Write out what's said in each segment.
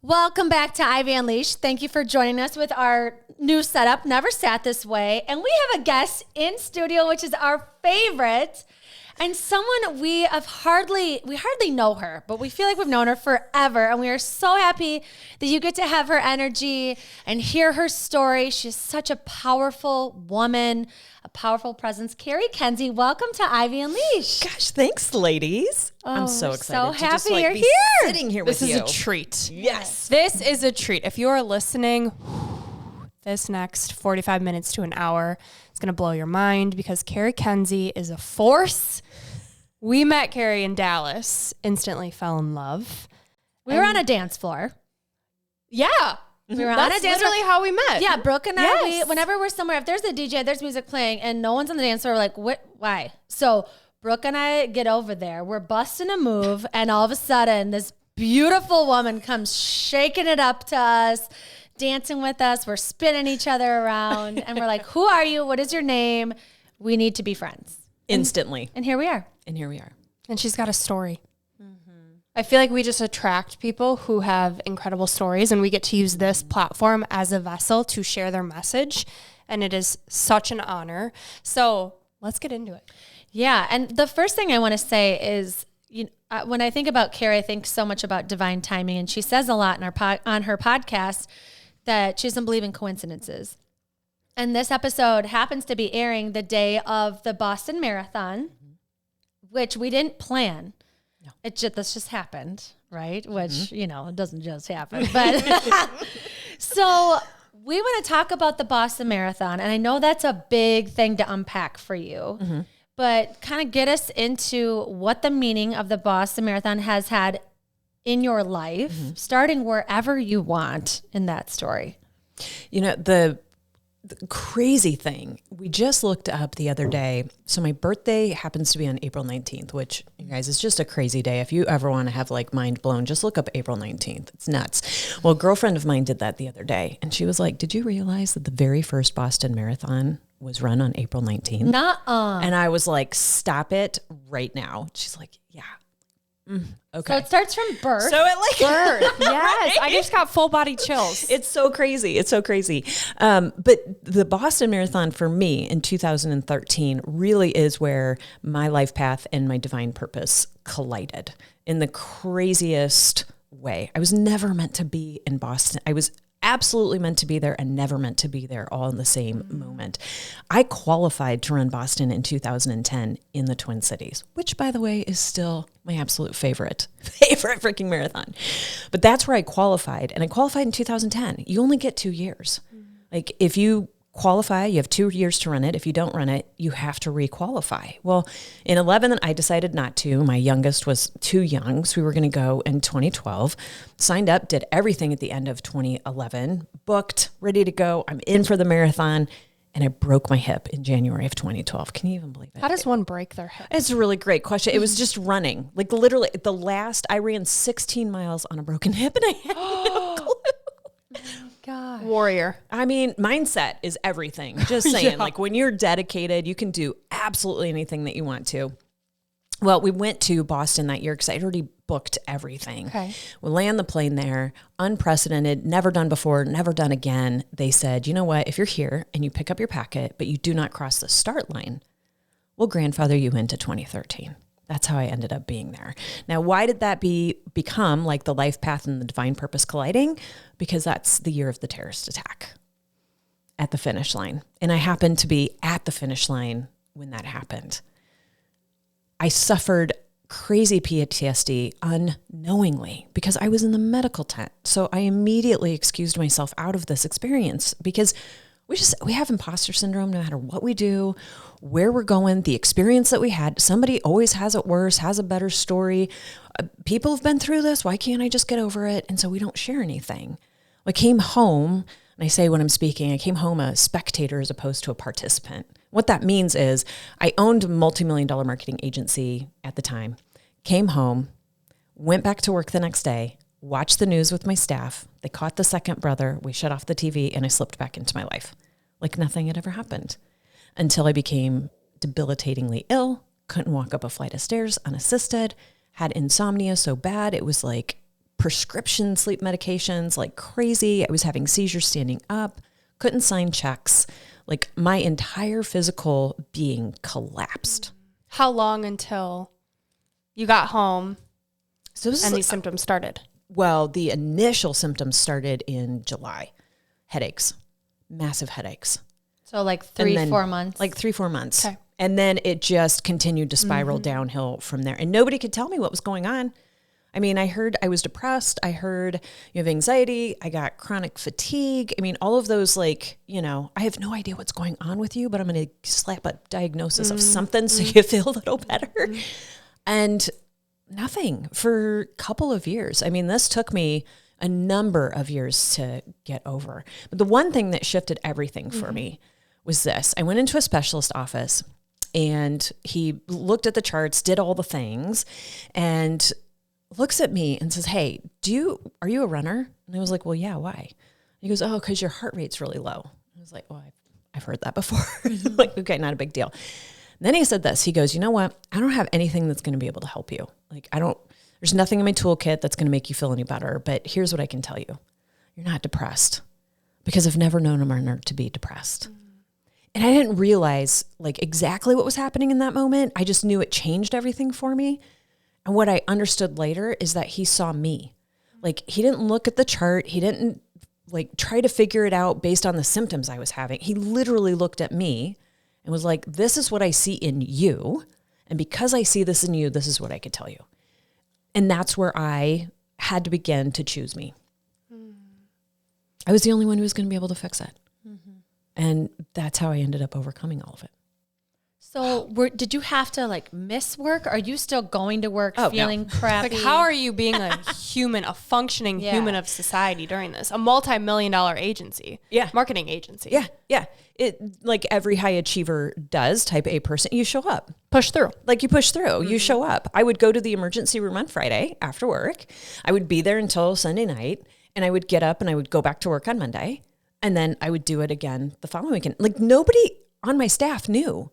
Welcome back to Ivy Unleashed. Thank you for joining us with our new setup. Never sat this way. And we have a guest in studio, which is our favorite. And someone we hardly know her, but we feel like we've known her forever. And we are so happy that you get to have her energy and hear her story. She's such a powerful woman, a powerful presence. Cari Kenzie, welcome to Ivy Unleashed. Gosh, thanks, ladies. I'm so excited. So happy you're be here. Sitting here with you. This is a treat. Yes. This is a treat. If you are listening, this next 45 minutes to an hour is going to blow your mind because Cari Kenzie is a force. We met Cari in Dallas, instantly fell in love. We were on a dance floor. Yeah. We were on That's a dance literally how we met. Yeah, Brooke and I, Yes. whenever we're somewhere, if there's a DJ, there's music playing, and no one's on the dance floor, we're like, what? Why? So Brooke and I get over there. We're busting a move, and all of a sudden, this beautiful woman comes shaking it up to us, dancing with us. We're spinning each other around, and we're like, who are you? What is your name? We need to be friends. Instantly. And here we are. And here we are. And she's got a story. I feel like we just attract people who have incredible stories, and we get to use this platform as a vessel to share their message. And it is such an honor. So let's get into it. Yeah. And the first thing I want to say is, when I think about Cari, I think so much about divine timing. And she says a lot in on her podcast that she doesn't believe in coincidences. And this episode happens to be airing the day of the Boston Marathon, which we didn't plan. No. This just happened, right? Which, it doesn't just happen. But so we want to talk about the Boston Marathon. And I know that's a big thing to unpack for you. But kind of get us into what the meaning of the Boston Marathon has had in your life, starting wherever you want in that story. The crazy thing, we just looked up the other day. So my birthday happens to be on April 19th, which, you guys, is just a crazy day. If you ever want to have mind blown, just look up April 19th. It's nuts. Well, a girlfriend of mine did that the other day. And she was like, did you realize that the very first Boston Marathon was run on April 19th? Nuh-uh. And I was like, stop it right now. She's like, yeah. Okay. So it starts from birth. So it Birth. Yes. I just got full body chills. It's so crazy. It's so crazy. But the Boston Marathon for me in 2013 really is where my life path and my divine purpose collided in the craziest way. I was never meant to be in Boston. I was absolutely meant to be there and never meant to be there all in the same moment. I qualified to run Boston in 2010 in the Twin Cities, which, by the way, is still my absolute favorite freaking marathon. But that's where I qualified, and I qualified in 2010. You only get 2 years. Like, if you qualify, you have 2 years to run it. If you don't run it, you have to re-qualify. Well, in 11, I decided not to. My youngest was too young, so we were going to go in 2012. Signed up, did everything at the end of 2011, booked, ready to go. I'm in for the marathon, and I broke my hip in January of 2012. Can you even believe it? How does one break their hip? It's a really great question. It was just running. Like, literally, I ran 16 miles on a broken hip, and I had no clue. God. Warrior. I mean, mindset is everything. Just saying, like, when you're dedicated, you can do absolutely anything that you want to. Well, we went to Boston that year because I'd already booked everything. Okay. We land the plane there, unprecedented, never done before, never done again. They said, you know what, if you're here and you pick up your packet, but you do not cross the start line, we'll grandfather you into 2013. That's how I ended up being there. Now, why did that become like the life path and the divine purpose colliding? Because that's the year of the terrorist attack at the finish line. And I happened to be at the finish line when that happened. I suffered crazy PTSD unknowingly because I was in the medical tent. So I immediately excused myself out of this experience because we have imposter syndrome no matter what we do, where we're going, the experience that we had. Somebody always has it worse, has a better story. People have been through this. Why can't I just get over it? And so we don't share anything. I came home, and I say when I'm speaking, I came home a spectator as opposed to a participant. What that means is I owned a multi-million-dollar marketing agency at the time, came home, went back to work the next day, watched the news with my staff. They caught the second brother. We shut off the TV, and I slipped back into my life like nothing had ever happened until I became debilitatingly ill, couldn't walk up a flight of stairs unassisted, had insomnia so bad it was like prescription sleep medications like crazy. I was having seizures standing up, couldn't sign checks. Like my entire physical being collapsed. How long until you got home So this and is these symptoms started? Well, the initial symptoms started in July. Headaches, massive headaches. So like And then, 4 months. Like 3-4 months. Okay. And then it just continued to spiral downhill from there. And nobody could tell me what was going on. I mean, I heard I was depressed. I heard you have anxiety. I got chronic fatigue. I mean, all of those, like, you know, I have no idea what's going on with you, but I'm going to slap a diagnosis of something so you feel a little better. And nothing for a couple of years. I mean, this took me a number of years to get over. But the one thing that shifted everything for me was this. I went into a specialist office and he looked at the charts, did all the things, and looks at me and says, "Hey, are you a runner?" And I was like, "Well, yeah, why?" He goes, "Oh, because your heart rate's really low." I was like, "Well, I've heard that before." Like, okay, not a big deal. And then he said this. He goes, "You know what? I don't have anything that's going to be able to help you. Like, there's nothing in my toolkit that's going to make you feel any better. But here's what I can tell you. You're not depressed, because I've never known a runner to be depressed." And I didn't realize like exactly what was happening in that moment. I just knew it changed everything for me. And what I understood later is that he saw me. Like, he didn't look at the chart. He didn't like try to figure it out based on the symptoms I was having. He literally looked at me and was like, "This is what I see in you. And because I see this in you, this is what I could tell you." And that's where I had to begin to choose me. I was the only one who was going to be able to fix it. And that's how I ended up overcoming all of it. So did you have to like miss work? Are you still going to work feeling crappy? Like, how are you being a human, a functioning human of society during this? A multi-million-dollar agency. Yeah. Marketing agency. Yeah. Yeah. It, like every high achiever does, type A person, you show up. Push through. Like, you push through, you show up. I would go to the emergency room on Friday after work. I would be there until Sunday night, and I would get up and I would go back to work on Monday. And then I would do it again the following weekend. Like, nobody on my staff knew.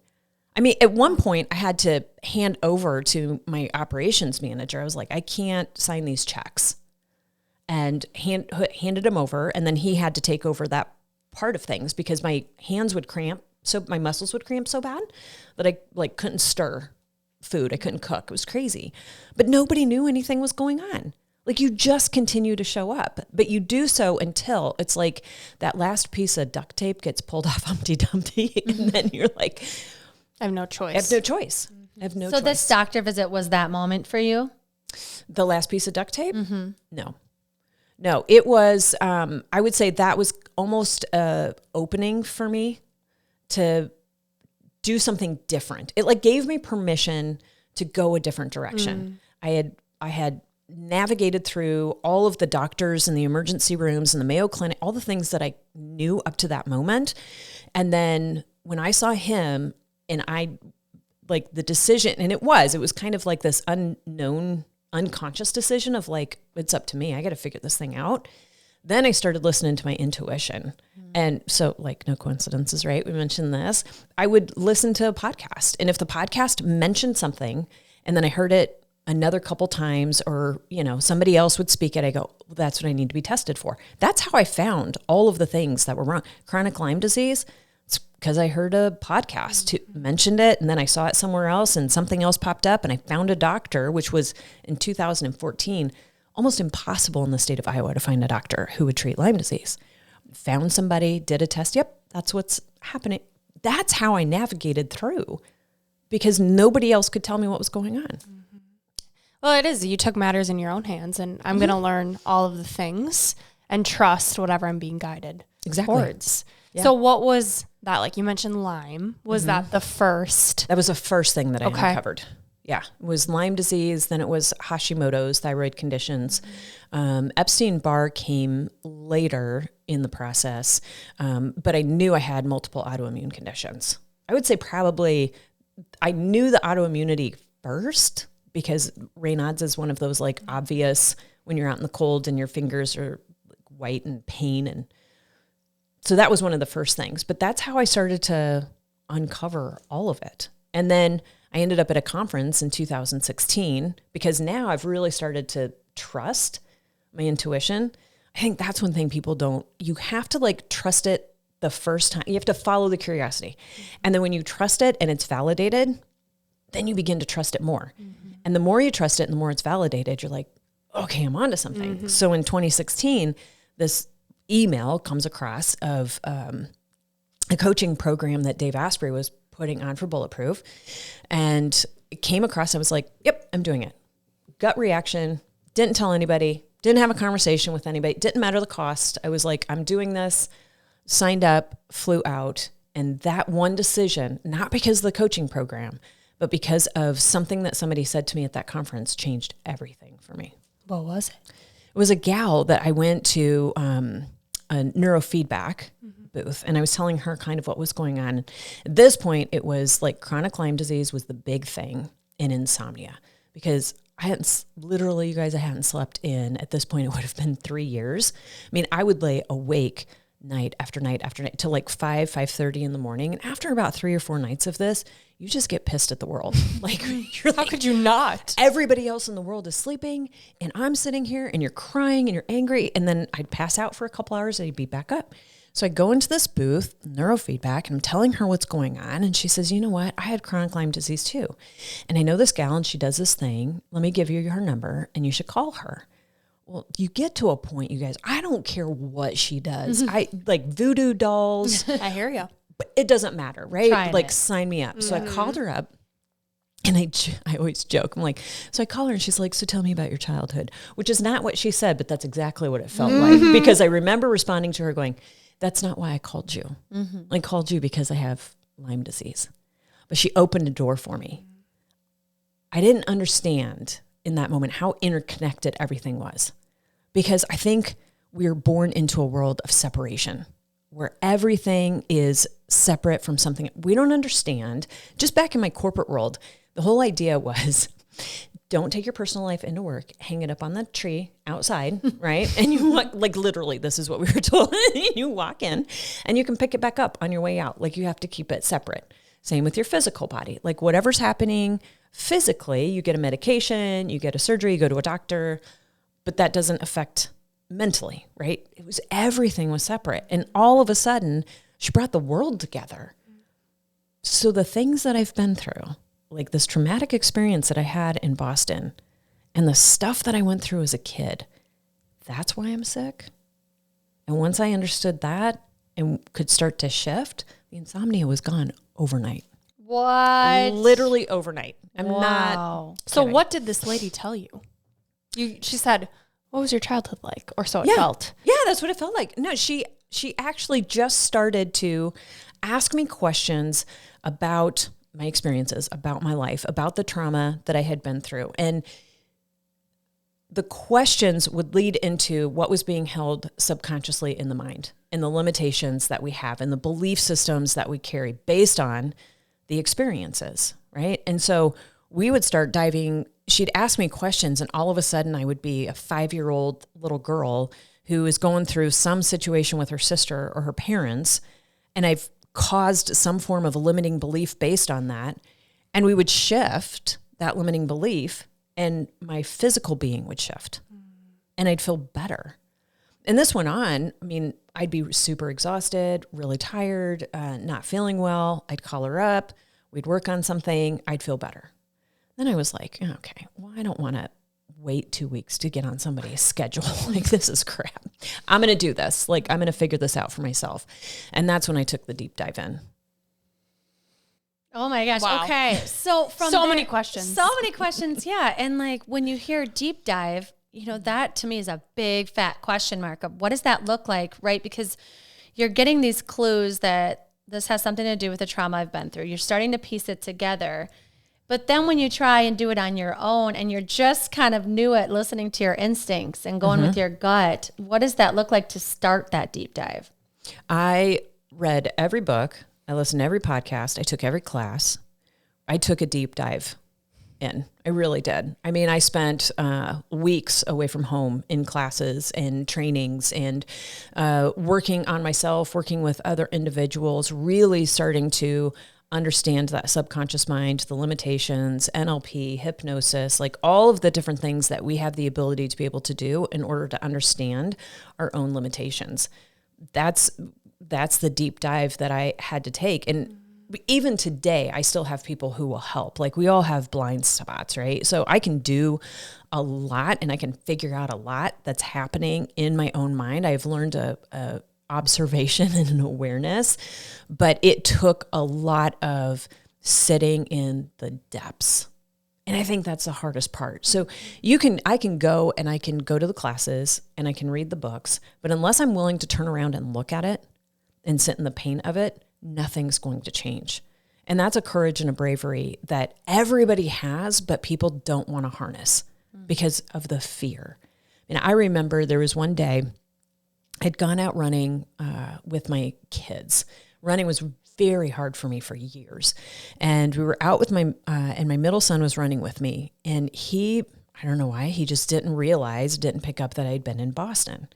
I mean, at one point I had to hand over to my operations manager. I was like, "I can't sign these checks," and handed him over. And then he had to take over that part of things because my hands would cramp. So my muscles would cramp so bad that I like couldn't stir food. I couldn't cook. It was crazy, but nobody knew anything was going on. Like, you just continue to show up, but you do so until it's like that last piece of duct tape gets pulled off Humpty Dumpty. And then you're like, I have no choice. I have no choice. I have no choice. So this doctor visit was that moment for you? The last piece of duct tape? No, it was, I would say that was almost a opening for me to do something different. It like gave me permission to go a different direction. I had navigated through all of the doctors and the emergency rooms and the Mayo Clinic, all the things that I knew up to that moment. And then when I saw him, and I like the decision, and it was kind of like this unknown, unconscious decision of like, it's up to me. I got to figure this thing out. Then I started listening to my intuition. And so, like, no coincidences, right? We mentioned this. I would listen to a podcast. And if the podcast mentioned something and then I heard it another couple times, or, you know, somebody else would speak it, I go, "Well, that's what I need to be tested for." That's how I found all of the things that were wrong. Chronic Lyme disease, it's because I heard a podcast who mentioned it, and then I saw it somewhere else and something else popped up, and I found a doctor, which was in 2014, almost impossible in the state of Iowa to find a doctor who would treat Lyme disease. Found somebody, did a test. Yep, that's what's happening. That's how I navigated through, because nobody else could tell me what was going on. Well, it is. You took matters in your own hands, and I'm going to learn all of the things and trust whatever I'm being guided towards. Yeah. So what was that? Like, you mentioned Lyme. Was that the first? That was the first thing that I uncovered. Yeah. It was Lyme disease. Then it was Hashimoto's, thyroid conditions. Epstein-Barr came later in the process. But I knew I had multiple autoimmune conditions. I would say probably I knew the autoimmunity first, because Raynaud's is one of those like obvious when you're out in the cold and your fingers are white and pain. And so that was one of the first things, but that's how I started to uncover all of it. And then I ended up at a conference in 2016, because now I've really started to trust my intuition, I think that's one thing people don't, you have to like trust it the first time. You have to follow the curiosity. And then when you trust it and it's validated, then you begin to trust it more. And the more you trust it and the more it's validated, you're like, okay, I'm onto something. So in 2016, this email comes across of a coaching program that Dave Asprey was putting on for Bulletproof. And it came across, I was like, yep, I'm doing it. Gut reaction, didn't tell anybody, didn't have a conversation with anybody, didn't matter the cost. I was like, I'm doing this, signed up, flew out. And that one decision, not because of the coaching program, but because of something that somebody said to me at that conference, changed everything for me. What was it? It was a gal that I went to a neurofeedback booth, and I was telling her kind of what was going on. At this point, it was like chronic Lyme disease was the big thing, and insomnia, because I hadn't literally, you guys, I hadn't slept in, at this point, it would have been 3 years. I mean, I would lay awake night after night after night till like 5:30 in the morning. And after about 3 or 4 nights of this, you just get pissed at the world. Like, you're How like, could you not? everybody else in the world is sleeping and I'm sitting here and you're crying and you're angry. And then I'd pass out for a couple hours and I'd be back up. So I go into this booth, neurofeedback, and I'm telling her what's going on. And she says, you know what? I had chronic Lyme disease too. And I know this gal and she does this thing. Let me give you her number and you should call her. Well, you get to a point, you guys, I don't care what she does. I like voodoo dolls. I hear you. But it doesn't matter, right? Trying like it. sign me up. So I called her up and I always joke. I'm like, so I call her and she's like, so tell me about your childhood, which is not what she said, but that's exactly what it felt like, because I remember responding to her going, that's not why I called you. I called you because I have Lyme disease. But she opened a door for me. I didn't understand in that moment how interconnected everything was, because I think we are born into a world of separation where everything is separate from something we don't understand. Just back in my corporate world, the whole idea was don't take your personal life into work, hang it up on the tree outside, right? And you walk, like literally, this is what we were told. You walk in and you can pick it back up on your way out. Like you have to keep it separate. Same with your physical body. Like whatever's happening physically, you get a medication, you get a surgery, you go to a doctor, but that doesn't affect mentally, right? It was, everything was separate. And all of a sudden, she brought the world together. So the things that I've been through, like this traumatic experience that I had in Boston and the stuff that I went through as a kid, that's why I'm sick. And once I understood that and could start to shift, the insomnia was gone overnight. What? Literally overnight. I'm Wow. not. So kidding. what did this lady tell you? She said, what was your childhood like? Or so it Yeah. felt. Yeah, that's what it felt like. No, she actually just started to ask me questions about my experiences, about my life, about the trauma that I had been through. And the questions would lead into what was being held subconsciously in the mind and the limitations that we have and the belief systems that we carry based on the experiences, right? And so we would start diving. She'd ask me questions and all of a sudden I would be a 5-year-old little girl who is going through some situation with her sister or her parents. And I've caused some form of a limiting belief based on that. And we would shift that limiting belief and my physical being would shift and I'd feel better. And this went on. I mean, I'd be super exhausted, really tired, not feeling well. I'd call her up. We'd work on something. I'd feel better. Then I was like, okay, well, I don't want to wait 2 weeks to get on somebody's schedule. Like, this is crap. I'm going to do this. Like, I'm going to figure this out for myself. And that's when I took the deep dive in. Oh my gosh. Wow. Okay. So from So there- many questions. So many questions. Yeah. And like when you hear deep dive, you know, that to me is a big fat question mark of what does that look like, right? Because you're getting these clues that this has something to do with the trauma I've been through. You're starting to piece it together. But then when you try and do it on your own and you're just kind of new at listening to your instincts and going with your gut, what does that look like to start that deep dive? I read every book. I listened to every podcast. I took every class. I took a deep dive in. I really did. I mean, I spent weeks away from home in classes and trainings and working on myself, working with other individuals, really starting to understand that subconscious mind, the limitations, NLP, hypnosis, like all of the different things that we have the ability to be able to do in order to understand our own limitations. That's the deep dive that I had to take. And even today, I still have people who will help. Like we all have blind spots, right? So I can do a lot and I can figure out a lot that's happening in my own mind. I've learned a observation and an awareness, but it took a lot of sitting in the depths. And I think that's the hardest part. So I can go to the classes and I can read the books, but unless I'm willing to turn around and look at it and sit in the pain of it, nothing's going to change. And that's a courage and a bravery that everybody has, but people don't want to harness because of the fear. And I remember there was one day I'd gone out running with my kids. Running was very hard for me for years. And we were out with and my middle son was running with me. And I don't know why, he just didn't pick up that I'd been in Boston.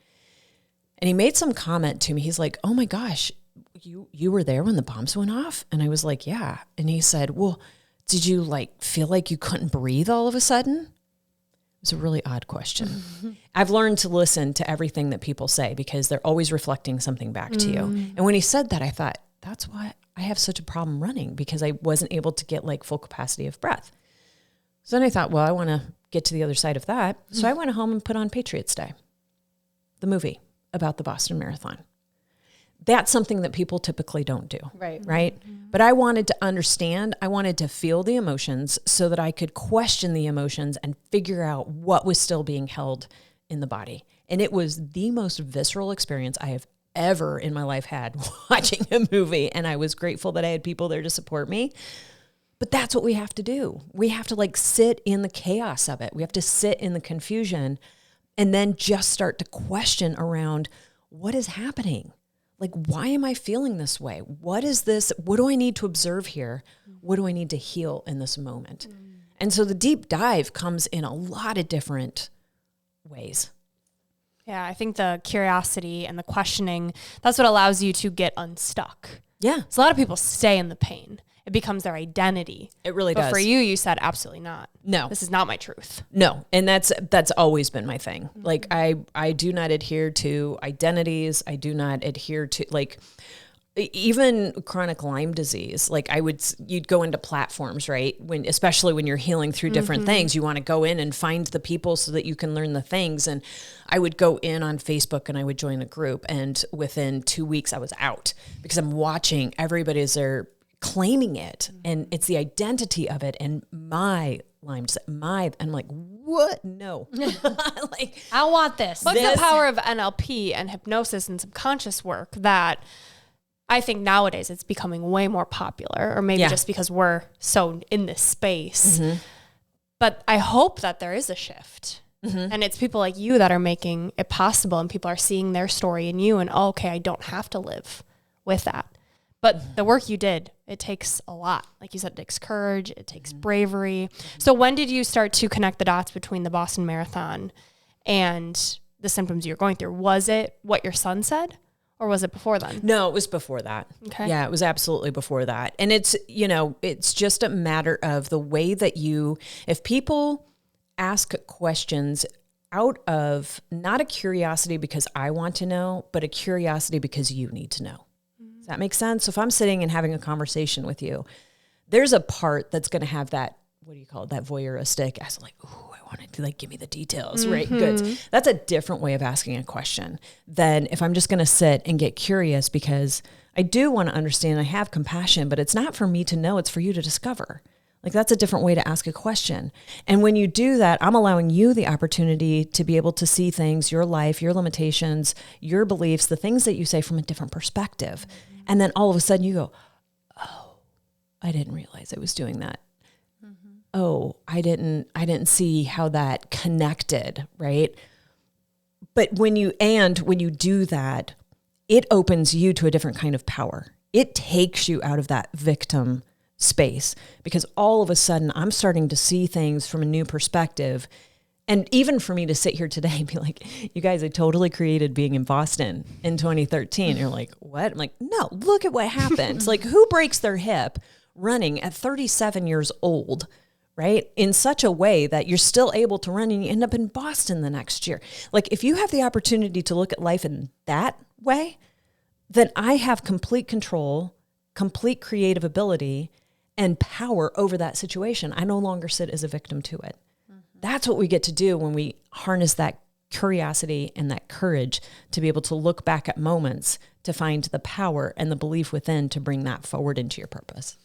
And he made some comment to me. He's like, "Oh my gosh, you were there when the bombs went off?" And I was like, "Yeah." And he said, "Well, did you feel like you couldn't breathe all of a sudden?" It was a really odd question. Mm-hmm. I've learned to listen to everything that people say because they're always reflecting something back to you. And when he said that, I thought, that's why I have such a problem running, because I wasn't able to get full capacity of breath. So then I thought, well, I want to get to the other side of that. So I went home and put on Patriots Day, the movie about the Boston Marathon. That's something that people typically don't do. Right. Mm-hmm. But I wanted to understand, I wanted to feel the emotions so that I could question the emotions and figure out what was still being held in the body. And it was the most visceral experience I have ever in my life had watching a movie. And I was grateful that I had people there to support me. But that's what we have to do. We have to sit in the chaos of it. We have to sit in the confusion and then just start to question around what is happening. Why am I feeling this way? What is this? What do I need to observe here? What do I need to heal in this moment? And so the deep dive comes in a lot of different ways. Yeah, I think the curiosity and the questioning, that's what allows you to get unstuck. Yeah. So a lot of people stay in the pain. It becomes their identity. It really does. But for you said, absolutely not. No. This is not my truth. No. And that's always been my thing. Mm-hmm. I do not adhere to identities. I do not adhere to even chronic Lyme disease. You'd go into platforms, right? Especially when you're healing through different things, you want to go in and find the people so that you can learn the things. And I would go in on Facebook and I would join a group. And within 2 weeks I was out because I'm watching everybody as they're claiming it, and it's the identity of it, and my Lyme, I'm like, what? No. I want this. What's the power of NLP and hypnosis and subconscious work that I think nowadays it's becoming way more popular, or maybe just because we're so in this space. Mm-hmm. But I hope that there is a shift. Mm-hmm. And it's people like you that are making it possible, and people are seeing their story in you, and okay, I don't have to live with that. But the work you did, it takes a lot. Like you said, it takes courage, it takes bravery. So when did you start to connect the dots between the Boston Marathon and the symptoms you're going through? Was it what your son said, or was it before then? No, it was before that. Okay. Yeah, it was absolutely before that. And it's just a matter of the way that if people ask questions out of not a curiosity because I want to know, but a curiosity because you need to know. Does that make sense? So if I'm sitting and having a conversation with you, there's a part that's going to have that, what do you call it? That voyeuristic. I was I wanted to give me the details, right? Good. That's a different way of asking a question than if I'm just going to sit and get curious, because I do want to understand. I have compassion, but it's not for me to know. It's for you to discover. That's a different way to ask a question. And when you do that, I'm allowing you the opportunity to be able to see things, your life, your limitations, your beliefs, the things that you say from a different perspective. Mm-hmm. And then all of a sudden you go, oh, I didn't realize I was doing that. Mm-hmm. Oh, I didn't see how that connected, right? But when you do that, it opens you to a different kind of power. It takes you out of that victim space, because all of a sudden I'm starting to see things from a new perspective. And even for me to sit here today and be like, you guys, I totally created being in Boston in 2013. You're like, what? I'm like, no, look at what happened. Who breaks their hip running at 37 years old, right? In such a way that you're still able to run and you end up in Boston the next year. Like if you have the opportunity to look at life in that way, then I have complete control, complete creative ability and power over that situation. I no longer sit as a victim to it. That's what we get to do when we harness that curiosity and that courage to be able to look back at moments to find the power and the belief within to bring that forward into your purpose.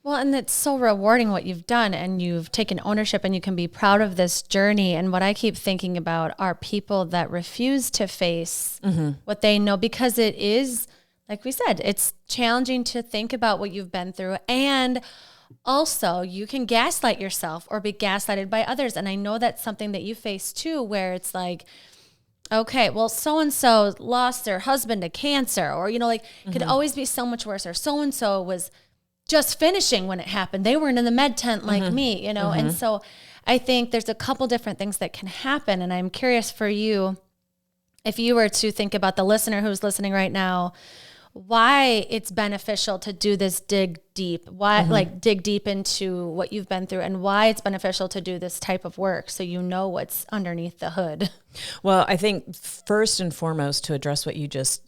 Well, and it's so rewarding what you've done, and you've taken ownership and you can be proud of this journey. And what I keep thinking about are people that refuse to face what they know, because it is, like we said, it's challenging to think about what you've been through. And also, you can gaslight yourself or be gaslighted by others. And I know that's something that you face too, where it's like, okay, well, so-and-so lost their husband to cancer, or, you know, like it could always be so much worse, or so-and-so was just finishing when it happened. They weren't in the med tent like me, you know? And so I think there's a couple different things that can happen. And I'm curious for you, if you were to think about the listener who's listening right now, why it's beneficial to do this dig deep, like dig deep into what you've been through, and why it's beneficial to do this type of work so you know what's underneath the hood. Well, I think first and foremost, to address what you just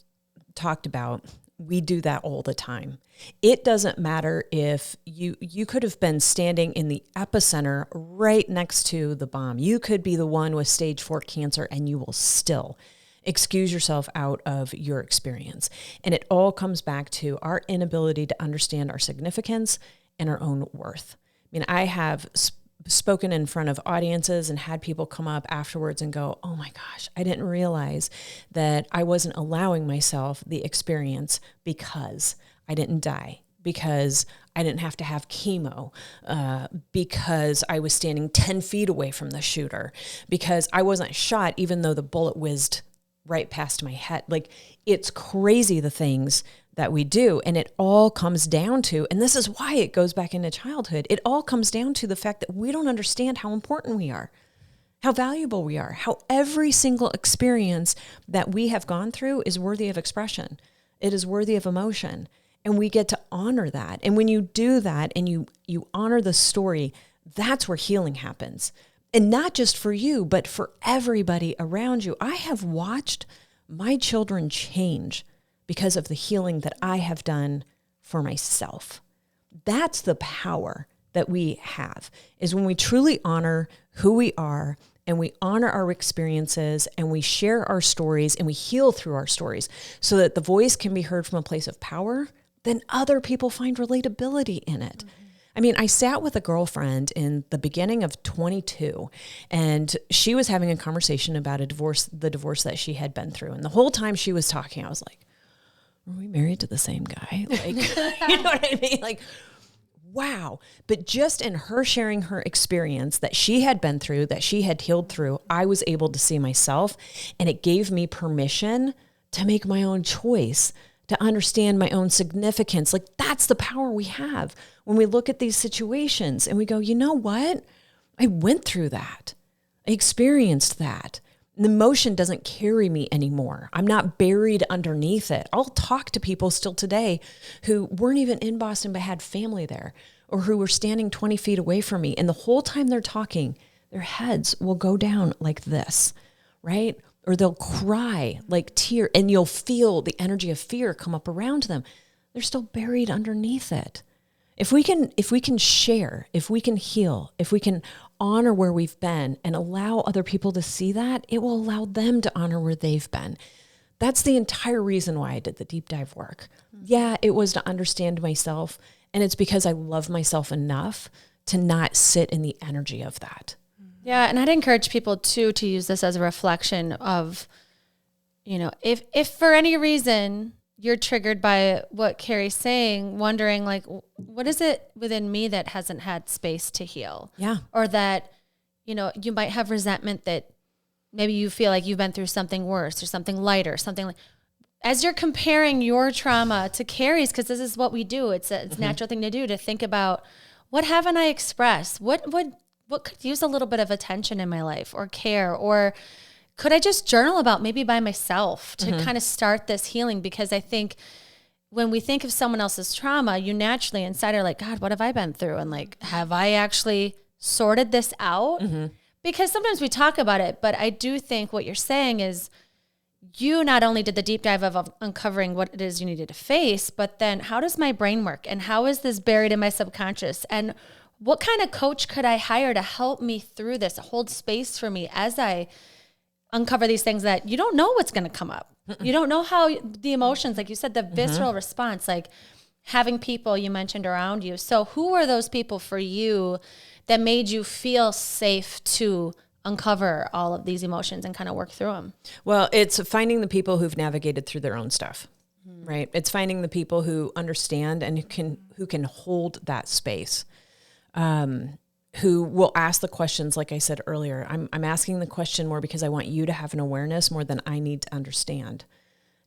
talked about, we do that all the time. It doesn't matter if you could have been standing in the epicenter right next to the bomb. You could be the one with stage 4 cancer and you will still excuse yourself out of your experience. And it all comes back to our inability to understand our significance and our own worth. I mean, I have spoken in front of audiences and had people come up afterwards and go, oh my gosh, I didn't realize that I wasn't allowing myself the experience because I didn't die, because I didn't have to have chemo, because I was standing 10 feet away from the shooter, because I wasn't shot even though the bullet whizzed right past my head. Like, it's crazy the things that we do. And it all comes down to, and this is why it goes back into childhood, it all comes down to the fact that we don't understand how important we are, how valuable we are, how every single experience that we have gone through is worthy of expression. It is worthy of emotion. And we get to honor that. And when you do that and you honor the story, that's where healing happens. And not just for you, but for everybody around you. I have watched my children change because of the healing that I have done for myself. That's the power that we have, is when we truly honor who we are and we honor our experiences and we share our stories and we heal through our stories so that the voice can be heard from a place of power, then other people find relatability in it. I mean, I sat with a girlfriend in the beginning of 22, and she was having a conversation about the divorce that she had been through. And the whole time she was talking, I was like, are we married to the same guy? Like, you know what I mean? Like, wow. But just in her sharing her experience that she had been through, that she had healed through, I was able to see myself, and it gave me permission to make my own choice, to understand my own significance. Like, that's the power we have when we look at these situations and we go, you know what? I went through that. I experienced that. And the emotion doesn't carry me anymore. I'm not buried underneath it. I'll talk to people still today who weren't even in Boston but had family there, or who were standing 20 feet away from me. And the whole time they're talking, their heads will go down like this, right? Or they'll cry like tear, and you'll feel the energy of fear come up around them. They're still buried underneath it. If we can share, if we can heal, if we can honor where we've been and allow other people to see that, it will allow them to honor where they've been. That's the entire reason why I did the deep dive work. Yeah, it was to understand myself, and it's because I love myself enough to not sit in the energy of that. Yeah, and I'd encourage people too to use this as a reflection of, you know, if for any reason you're triggered by what Cari's saying, wondering like, what is it within me that hasn't had space to heal? Yeah. Or that, you know, you might have resentment that maybe you feel like you've been through something worse or something lighter, something like, as you're comparing your trauma to Cari's, because this is what we do. It's a natural thing to do, to think about, what haven't I expressed? What could use a little bit of attention in my life or care, or could I just journal about maybe by myself to kind of start this healing? Because I think when we think of someone else's trauma, you naturally inside are like, God, what have I been through? And like, have I actually sorted this out? Mm-hmm. Because sometimes we talk about it, but I do think what you're saying is you not only did the deep dive of uncovering what it is you needed to face, but then how does my brain work? And how is this buried in my subconscious? And what kind of coach could I hire to help me through this, hold space for me as I uncover these things that you don't know what's going to come up. You don't know how the emotions, like you said, the visceral response, like having people you mentioned around you. So who are those people for you that made you feel safe to uncover all of these emotions and kind of work through them? Well, it's finding the people who've navigated through their own stuff, right? It's finding the people who understand and who can hold that space. Who will ask the questions, like I said earlier. I'm asking the question more because I want you to have an awareness more than I need to understand.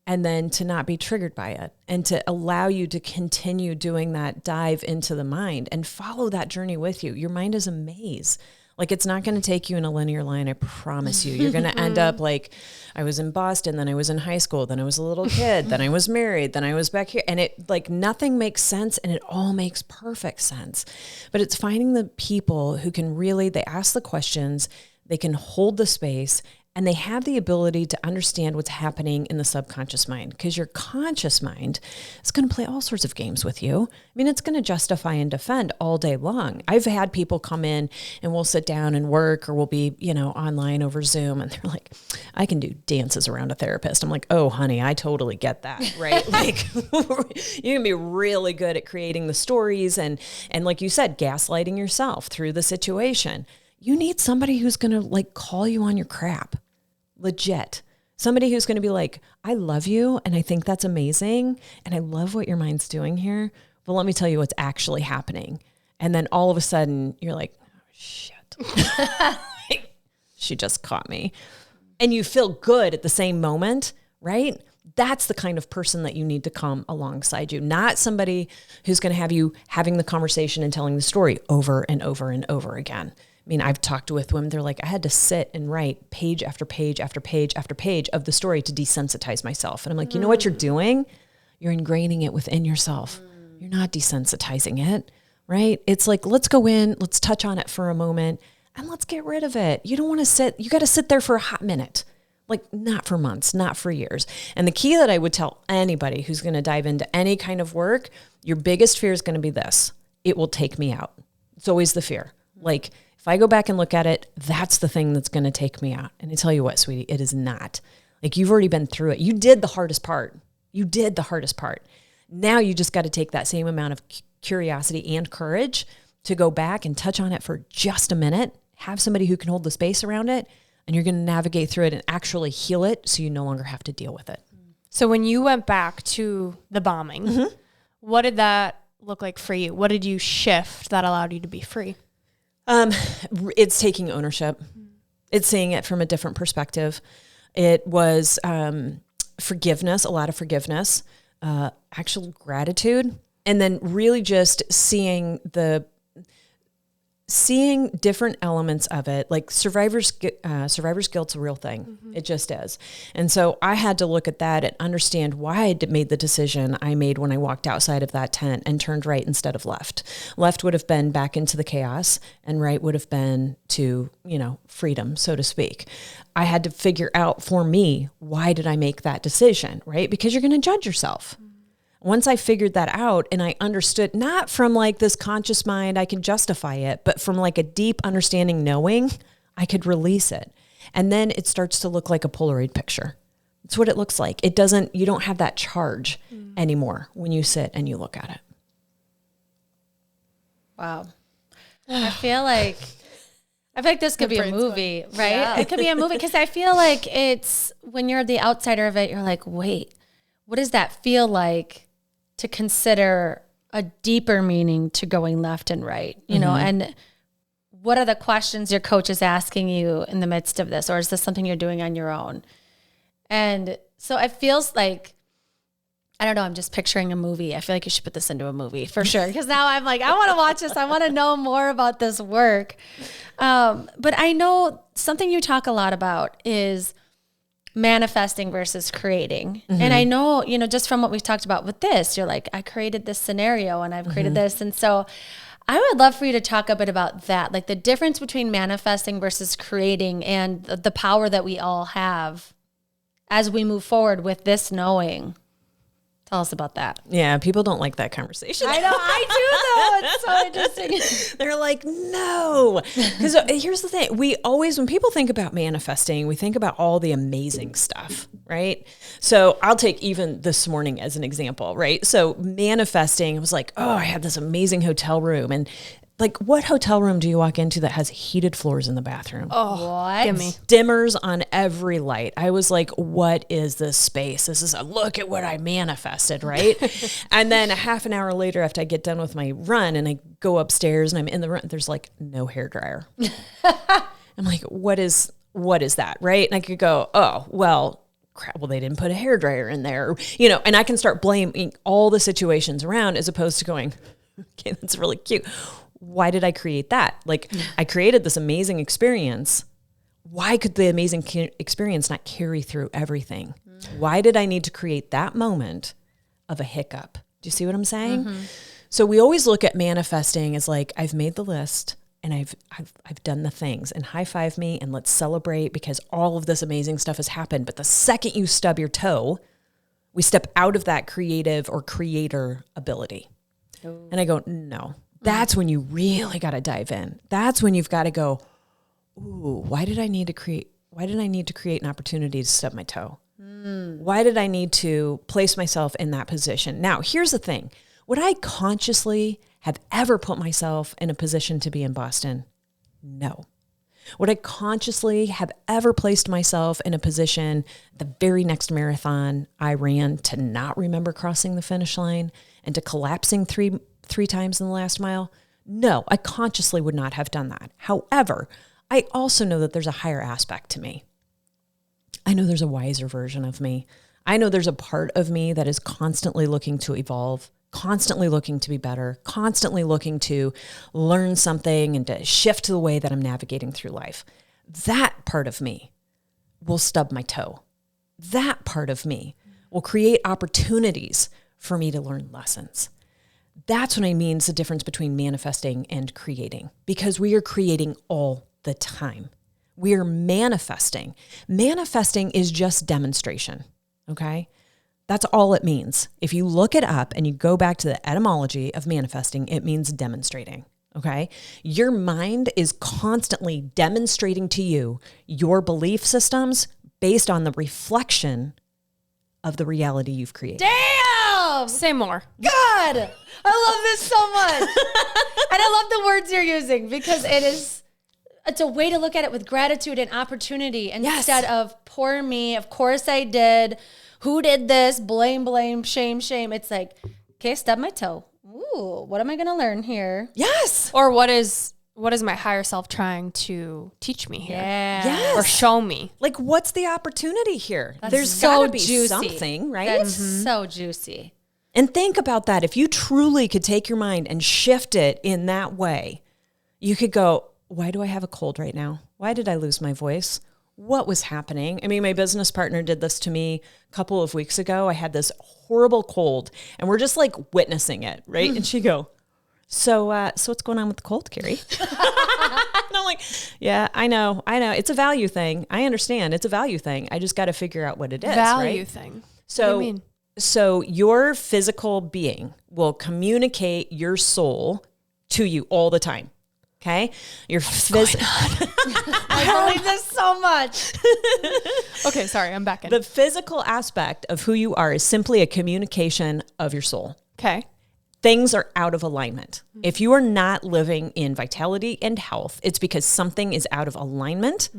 And then to not be triggered by it and to allow you to continue doing that dive into the mind and follow that journey with you. Your mind is a maze. Like, it's not going to take you in a linear line. I promise you. You're going to end up like, I was in Boston, then I was in high school, then I was a little kid, then I was married, then I was back here. And it, like, nothing makes sense and it all makes perfect sense. But it's finding the people who can really, they ask the questions, they can hold the space, and they have the ability to understand what's happening in the subconscious mind, because your conscious mind is going to play all sorts of games with you. I mean, it's going to justify and defend all day long. I've had people come in and we'll sit down and work, or we'll be, online over Zoom, and they're like, I can do dances around a therapist. I'm like, oh, honey, I totally get that, right? Like, you can be really good at creating the stories and like you said, gaslighting yourself through the situation. You need somebody who's going to like call you on your crap. Legit. Somebody who's going to be like, I love you and I think that's amazing and I love what your mind's doing here, but let me tell you what's actually happening. And then all of a sudden you're like, oh, shit. She just caught me. And you feel good at the same moment, right? That's the kind of person that you need to come alongside you, not somebody who's going to have you having the conversation and telling the story over and over and over again. I mean, I've talked with women, they're like, I had to sit and write page after page after page after page of the story to desensitize myself. And I'm like, you know what you're doing? You're ingraining it within yourself. You're not desensitizing it, right? It's like, let's go in, let's touch on it for a moment, and let's get rid of it. You don't want to sit, you got to sit there for a hot minute, like not for months, not for years. And the key that I would tell anybody who's going to dive into any kind of work, your biggest fear is going to be this: it will take me out. It's always the fear. Like, if I go back and look at it, that's the thing that's going to take me out. And I tell you what, sweetie, it is not. Like, you've already been through it. You did the hardest part. Now you just got to take that same amount of curiosity and courage to go back and touch on it for just a minute, have somebody who can hold the space around it, and you're going to navigate through it and actually heal it so you no longer have to deal with it. So when you went back to the bombing, what did that look like for you? What did you shift that allowed you to be free? It's taking ownership. It's seeing it from a different perspective. It was forgiveness, a lot of forgiveness, actual gratitude, and then really just seeing different elements of it. Like survivor's guilt's a real thing. It just is. And so I had to look at that and understand why I made the decision I made when I walked outside of that tent and turned right instead of left. Left would have been back into the chaos, and right would have been to, freedom, so to speak. I had to figure out for me, why did I make that decision, right? Because you're going to judge yourself. Once I figured that out and I understood, not from like this conscious mind, I can justify it, but from like a deep understanding, knowing, I could release it. And then it starts to look like a Polaroid picture. It's what it looks like. You don't have that charge anymore when you sit and you look at it. Wow. I feel like this could be a movie, right? Yeah. It could be a movie, because I feel like it's, when you're the outsider of it, you're like, wait, what does that feel like to consider a deeper meaning to going left and right, and what are the questions your coach is asking you in the midst of this, or is this something you're doing on your own? And so it feels like, I don't know, I'm just picturing a movie. I feel like you should put this into a movie for sure, because now I'm like, I want to watch this. I want to know more about this work. But I know something you talk a lot about is manifesting versus creating. And I know, just from what we've talked about with this, you're like, I created this scenario and I've created this. And so I would love for you to talk a bit about that, like the difference between manifesting versus creating and the power that we all have as we move forward with this knowing. Tell us about that. Yeah, people don't like that conversation. I know, I do though. It's so interesting. They're like, no. Because here's the thing. When people think about manifesting, we think about all the amazing stuff, right? So I'll take even this morning as an example, right? So manifesting, I was like, oh, I had this amazing hotel room. And like, what hotel room do you walk into that has heated floors in the bathroom? Oh, what? Give me. Dimmers on every light. I was like, what is this space? This is look at what I manifested, right? And then a half an hour later, after I get done with my run and I go upstairs and I'm in the run, there's like no hairdryer. I'm like, what is that, right? And I could go, oh, well, crap, well, they didn't put a hairdryer in there, and I can start blaming all the situations around as opposed to going, okay, that's really cute. Why did I create that? Like, I created this amazing experience. Why could the amazing experience not carry through everything? Why did I need to create that moment of a hiccup? Do you see what I'm saying? So we always look at manifesting as like, I've made the list and I've done the things, and high five me and let's celebrate because all of this amazing stuff has happened. But the second you stub your toe, we step out of that creative or creator ability. Oh. And I go, no. That's when you really got to dive in. That's when you've got to go, ooh, why did I need to create an opportunity to stub my toe? Why did I need to place myself in that position? Now, here's the thing. Would I consciously have ever put myself in a position to be in Boston? No. Would I consciously have ever placed myself in a position the very next marathon I ran to not remember crossing the finish line and to collapsing three times in the last mile? No, I consciously would not have done that. However, I also know that there's a higher aspect to me. I know there's a wiser version of me. I know there's a part of me that is constantly looking to evolve, constantly looking to be better, constantly looking to learn something and to shift the way that I'm navigating through life. That part of me will stub my toe. That part of me will create opportunities for me to learn lessons. That's what I mean is the difference between manifesting and creating, because we are creating all the time. We are manifesting. Manifesting is just demonstration, okay? That's all it means. If you look it up and you go back to the etymology of manifesting, it means demonstrating, okay? Your mind is constantly demonstrating to you your belief systems based on the reflection of the reality you've created. Damn! Say more. God! I love this so much. And I love the words you're using because it's a way to look at it with gratitude and opportunity instead of poor me, of course I did, who did this, blame, shame. It's like, okay, stub my toe. Ooh, what am I going to learn here? Yes. Or what is my higher self trying to teach me here? Yeah. Yes. Or show me? Like, what's the opportunity here? There's so got to be juicy. something, right? That's so juicy. And think about that. If you truly could take your mind and shift it in that way, you could go, why do I have a cold right now? Why did I lose my voice? What was happening? I mean, my business partner did this to me a couple of weeks ago. I had this horrible cold and we're just like witnessing it, right? And she'd go, so what's going on with the cold, Cari? And I'm like, yeah, I know. It's a value thing. I understand. It's a value thing. I just got to figure out what it is, Value right? thing. So, What do you mean? So your physical being will communicate your soul to you all the time. Okay? Your physical. I believe this so much. Okay, sorry, I'm back in. The physical aspect of who you are is simply a communication of your soul. Okay. Things are out of alignment. If you are not living in vitality and health, it's because something is out of alignment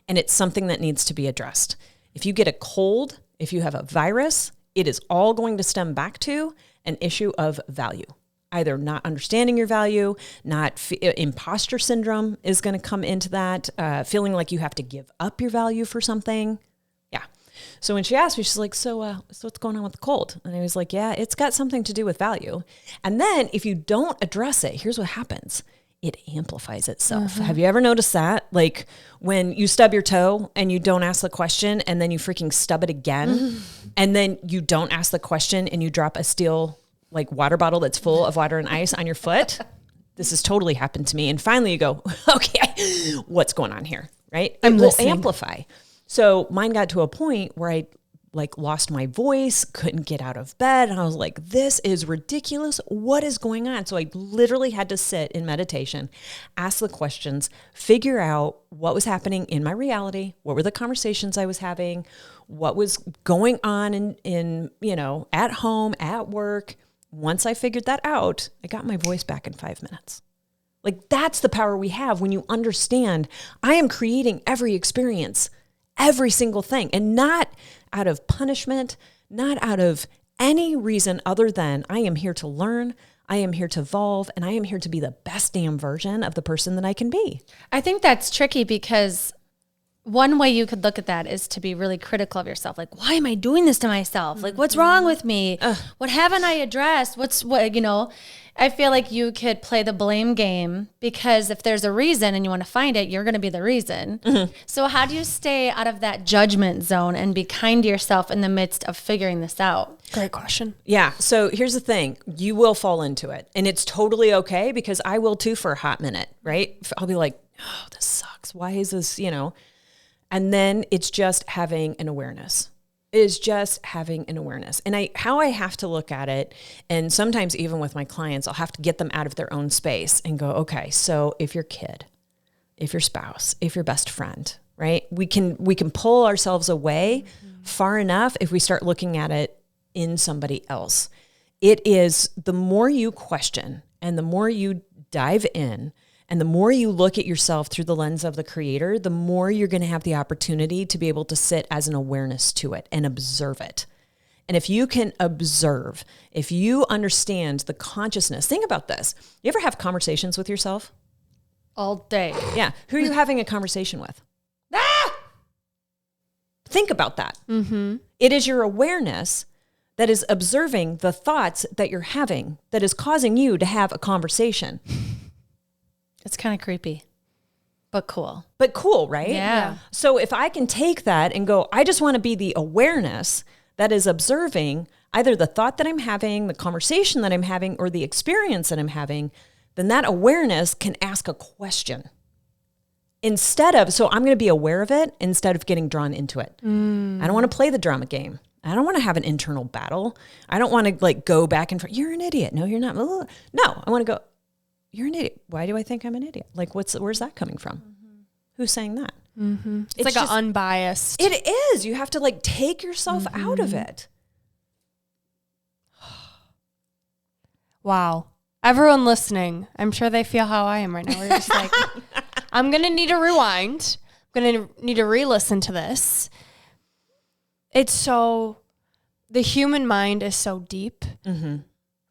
and it's something that needs to be addressed. If you get a cold, if you have a virus, it is all going to stem back to an issue of value. Either not understanding your value, imposter syndrome is going to come into that, feeling like you have to give up your value for something. Yeah. So when she asked me, she's like, so what's going on with the cold? And I was like, yeah, it's got something to do with value. And then if you don't address it, here's what happens. it amplifies itself. Have you ever noticed that? Like when you stub your toe and you don't ask the question and then you freaking stub it again and then you don't ask the question and you drop a steel like water bottle that's full of water and ice on your foot. This has totally happened to me. And finally you go, okay, what's going on here? Right? It will amplify. So mine got to a point where I like lost my voice, couldn't get out of bed. And I was like, this is ridiculous. What is going on? So I literally had to sit in meditation, ask the questions, figure out what was happening in my reality. What were the conversations I was having? What was going on in you know, at home, at work. Once I figured that out, I got my voice back in 5 minutes. Like that's the power we have when you understand I am creating every experience, every single thing, and not out of punishment, not out of any reason other than I am here to learn, I am here to evolve, and I am here to be the best damn version of the person that I can be. I think that's tricky because one way you could look at that is to be really critical of yourself. Like, why am I doing this to myself? Like, what's wrong with me? What haven't I addressed? What, you know, I feel like you could play the blame game because if there's a reason and you want to find it, you're going to be the reason. So how do you stay out of that judgment zone and be kind to yourself in the midst of figuring this out? Great question. Yeah. So here's the thing. You will fall into it and it's totally okay because I will too for a hot minute, right? I'll be like, oh, this sucks. Why is this, you know? And then it's just having an awareness. Is just having an awareness. And how I have to look at it, and sometimes even with my clients, I'll have to get them out of their own space and go, okay, so if your kid, if your spouse, if your best friend, right? We can pull ourselves away far enough if we start looking at it in somebody else. It is the more you question and the more you dive in, and the more you look at yourself through the lens of the creator, the more you're going to have the opportunity to be able to sit as an awareness to it and observe it. And if you can observe, if you understand the consciousness, think about this. You ever have conversations with yourself? All day. Yeah. Who are you having a conversation with? Think about that. It is your awareness that is observing the thoughts that you're having that is causing you to have a conversation. It's kind of creepy, but cool. But cool, right? Yeah. So if I can take that and go, I just want to be the awareness that is observing either the thought that I'm having, the conversation that I'm having, or the experience that I'm having, then that awareness can ask a question. So I'm going to be aware of it instead of getting drawn into it. I don't want to play the drama game. I don't want to have an internal battle. I don't want to like go back and forth. You're an idiot. No, you're not. No, I want to go, you're an idiot. Why do I think I'm an idiot? Like, where's that coming from? Who's saying that? It's like just, an unbiased. It is. You have to like take yourself out of it. Wow. Everyone listening, I'm sure they feel how I am right now. We're just like, I'm going to need to rewind. I'm going to need to re-listen to this. The human mind is so deep.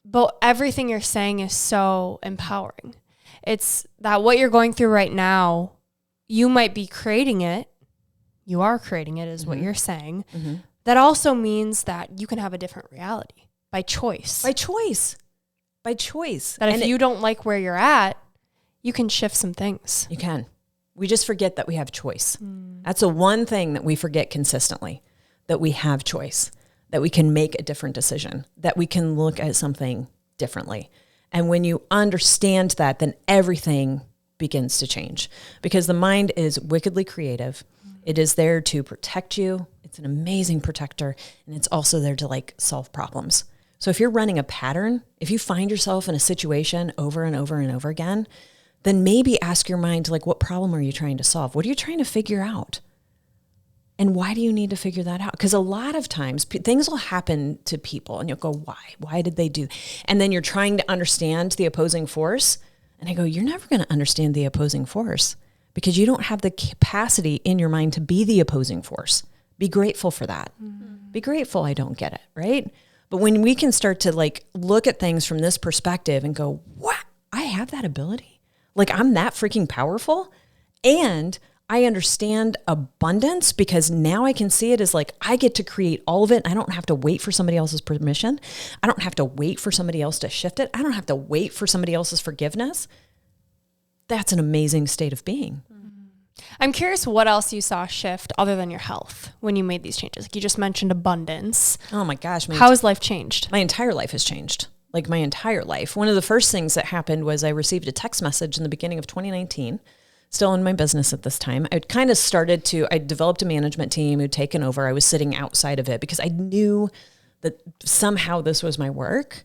But everything you're saying is so empowering. It's that what you're going through right now, you might be creating it. You are creating it is what you're saying. That also means that you can have a different reality by choice. By choice. That if you don't like where you're at, you can shift some things. You can. We just forget that we have choice. That's the one thing that we forget consistently, that we have choice. That we can make a different decision, that we can look at something differently. And when you understand that, then everything begins to change because the mind is wickedly creative. It is there to protect you. It's an amazing protector. And it's also there to like solve problems. So if you're running a pattern, if you find yourself in a situation over and over and over again, then maybe ask your mind like, what problem are you trying to solve? What are you trying to figure out? And why do you need to figure that out? Because a lot of times things will happen to people and you'll go, why? Why did they do? And then you're trying to understand the opposing force. And I go, you're never going to understand the opposing force because you don't have the capacity in your mind to be the opposing force. Be grateful for that. Be grateful I don't get it, right? But when we can start to like look at things from this perspective and go, what? I have that ability? Like I'm that freaking powerful? And I understand abundance because now I can see it as like, I get to create all of it. I don't have to wait for somebody else's permission. I don't have to wait for somebody else to shift it. I don't have to wait for somebody else's forgiveness. that's an amazing state of being. I'm curious what else you saw shift other than your health when you made these changes. Like you just mentioned abundance. Oh my gosh. How has life changed? My entire life has changed. Like my entire life. One of the first things that happened was I received a text message in the beginning of 2019, still in my business at this time. I developed a management team who'd taken over. I was sitting outside of it because I knew that somehow this was my work,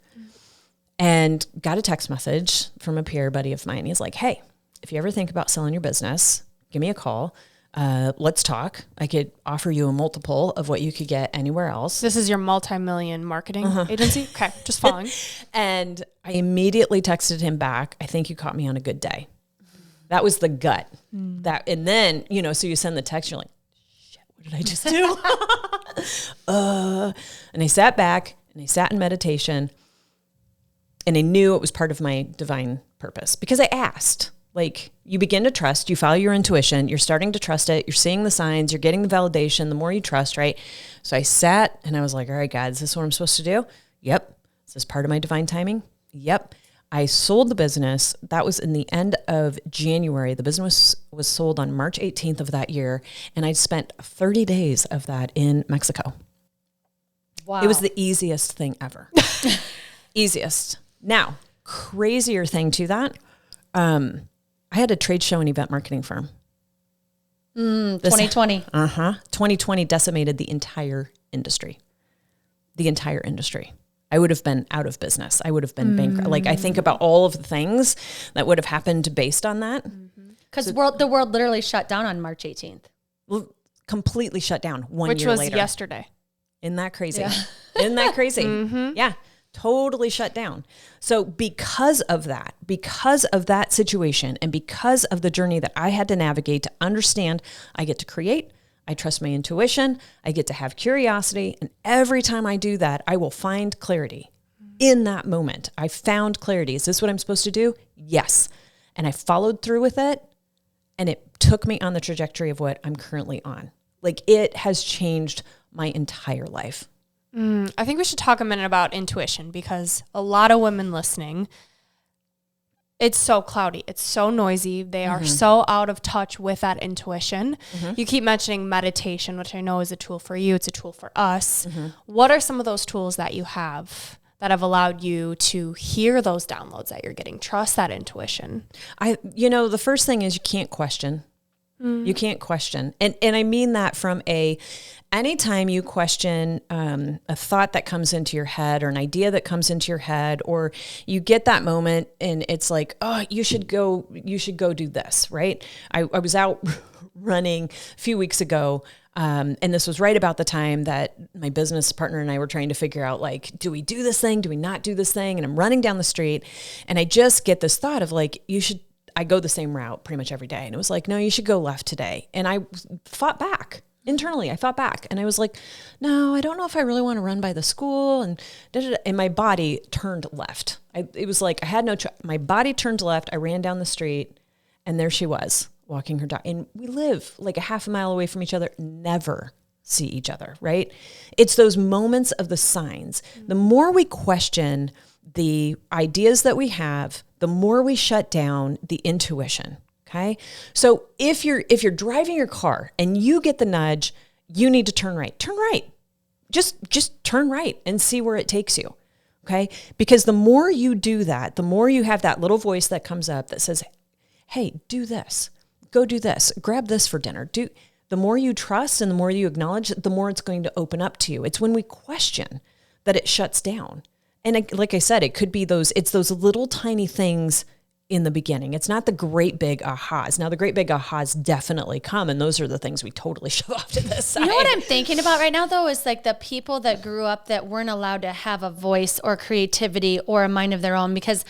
and got a text message from a peer buddy of mine. He's like, hey, if you ever think about selling your business, give me a call. Let's talk. I could offer you a multiple of what you could get anywhere else. This is your multi-million marketing agency? Okay, just following. And I immediately texted him back, I think you caught me on a good day. That was the gut. And then, so you send the text, you're like, shit, what did I just do? And I sat back and I sat in meditation, and I knew it was part of my divine purpose because I asked. Like, you begin to trust, you follow your intuition, you're starting to trust it, you're seeing the signs, you're getting the validation, the more you trust, right? So I sat and I was like, all right, God, is this what I'm supposed to do? Yep. Is this part of my divine timing? Yep. I sold the business. That was in the end of January. The business was sold on March 18th of that year, and I spent 30 days of that in Mexico. Wow. It was the easiest thing ever. Easiest. Now, crazier thing to that, I had a trade show and event marketing firm. 2020. 2020 decimated the entire industry. The entire industry. I would have been out of business. I would have been bankrupt. Like, I think about all of the things that would have happened based on that. Because the world literally shut down on March 18th. Completely shut down one year later. Which was yesterday. Isn't that crazy? Yeah. Isn't that crazy? Yeah. Totally shut down. So because of that situation, and because of the journey that I had to navigate to understand, I get to create, I trust my intuition, I get to have curiosity, and every time I do that, I will find clarity. In that moment, I found clarity. Is this what I'm supposed to do? Yes. And I followed through with it, and it took me on the trajectory of what I'm currently on. Like, it has changed my entire life. I think we should talk a minute about intuition, because a lot of women listening, it's so cloudy. It's so noisy. They are so out of touch with that intuition. You keep mentioning meditation, which I know is a tool for you. It's a tool for us. What are some of those tools that you have that have allowed you to hear those downloads that you're getting? Trust that intuition. The first thing is you can't question. You can't question. And I mean that from anytime you question a thought that comes into your head, or an idea that comes into your head, or you get that moment and it's like, oh, you should go do this, right? I was out running a few weeks ago, and this was right about the time that my business partner and I were trying to figure out, like, do we do this thing? Do we not do this thing? And I'm running down the street, and I just get this thought of, like, I go the same route pretty much every day. And it was like, no, you should go left today. And I fought back. Internally, I fought back, and I was like, no, I don't know if I really want to run by the school. And my body turned left. It was like I had no choice. My body turned left. I ran down the street, and there she was walking her dog. And we live like a half a mile away from each other, never see each other, right? It's those moments of the signs. The more we question the ideas that we have, the more we shut down the intuition. Okay. So if you're driving your car and you get the nudge, you need to turn right. Turn right. Just turn right and see where it takes you. Okay. Because the more you do that, the more you have that little voice that comes up that says, hey, do this, go do this, grab this for dinner. The more you trust and the more you acknowledge, the more it's going to open up to you. It's when we question that it shuts down. And like I said, it's those little tiny things in the beginning. It's not the great big ahas. Now, the great big ahas definitely come, and those are the things we totally shove off to the side. You know what I'm thinking about right now, though, is like the people that grew up that weren't allowed to have a voice or creativity or a mind of their own, because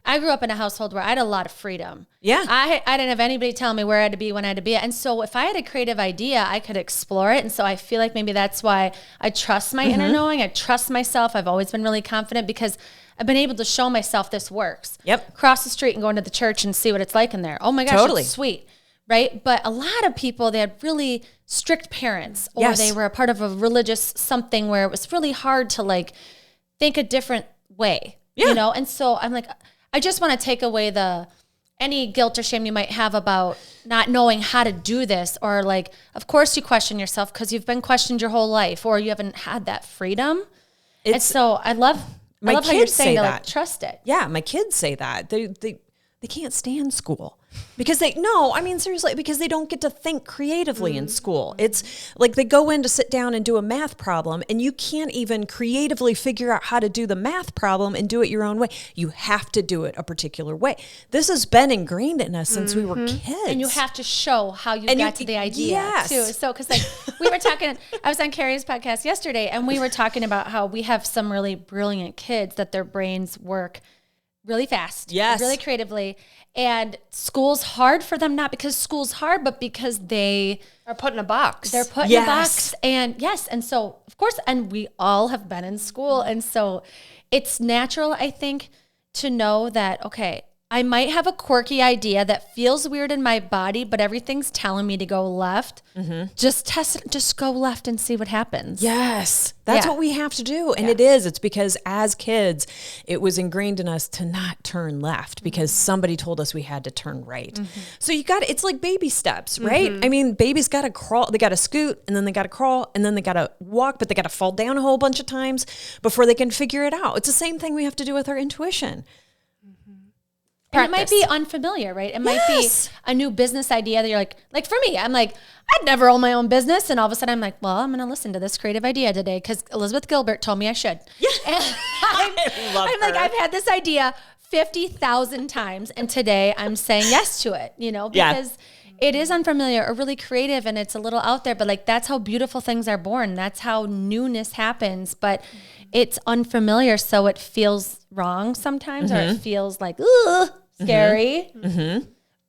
I grew up in a household where I had a lot of freedom. Yeah. I didn't have anybody telling me where I had to be, when I had to be. And so if I had a creative idea, I could explore it. And so I feel like maybe that's why I trust my inner knowing. I trust myself. I've always been really confident because I've been able to show myself this works. Yep. Cross the street and go into the church and see what it's like in there. Oh my gosh, Totally. It's sweet. Right? But a lot of people, they had really strict parents, or they were a part of a religious something where it was really hard to like think a different way. Yeah. And so I'm like, I just want to take away the any guilt or shame you might have about not knowing how to do this, or like, of course you question yourself because you've been questioned your whole life, or you haven't had that freedom. And so I love how you're saying to like, trust it. Yeah, my kids say that. They can't stand school because seriously, because they don't get to think creatively in school. It's like they go in to sit down and do a math problem, and you can't even creatively figure out how to do the math problem and do it your own way. You have to do it a particular way. This has been ingrained in us since we were kids. And you have to show how you got to the idea too. So, because like we were talking, I was on Cari's podcast yesterday, and we were talking about how we have some really brilliant kids that their brains work really fast, really creatively, and school's hard for them, not because school's hard, but because they are put in a box. They're put in a box, and and so of course, and we all have been in school, and so it's natural, I think, to know that, okay, I might have a quirky idea that feels weird in my body, but everything's telling me to go left. Just test it, just go left and see what happens. Yes, that's what we have to do. And it's because as kids, it was ingrained in us to not turn left because somebody told us we had to turn right. So it's like baby steps, right? I mean, babies got to crawl, they got to scoot, and then they got to crawl, and then they got to walk, but they got to fall down a whole bunch of times before they can figure it out. It's the same thing we have to do with our intuition. And it might be unfamiliar, right? It might be a new business idea that you're like for me, I'm like, I'd never own my own business. And all of a sudden I'm like, well, I'm going to listen to this creative idea today because Elizabeth Gilbert told me I should. Yeah. And I'm like, I've had this idea 50,000 times. And today I'm saying yes to it, because it is unfamiliar or really creative and it's a little out there, but like, that's how beautiful things are born. That's how newness happens, but it's unfamiliar. So it feels wrong sometimes, or it feels like, scary.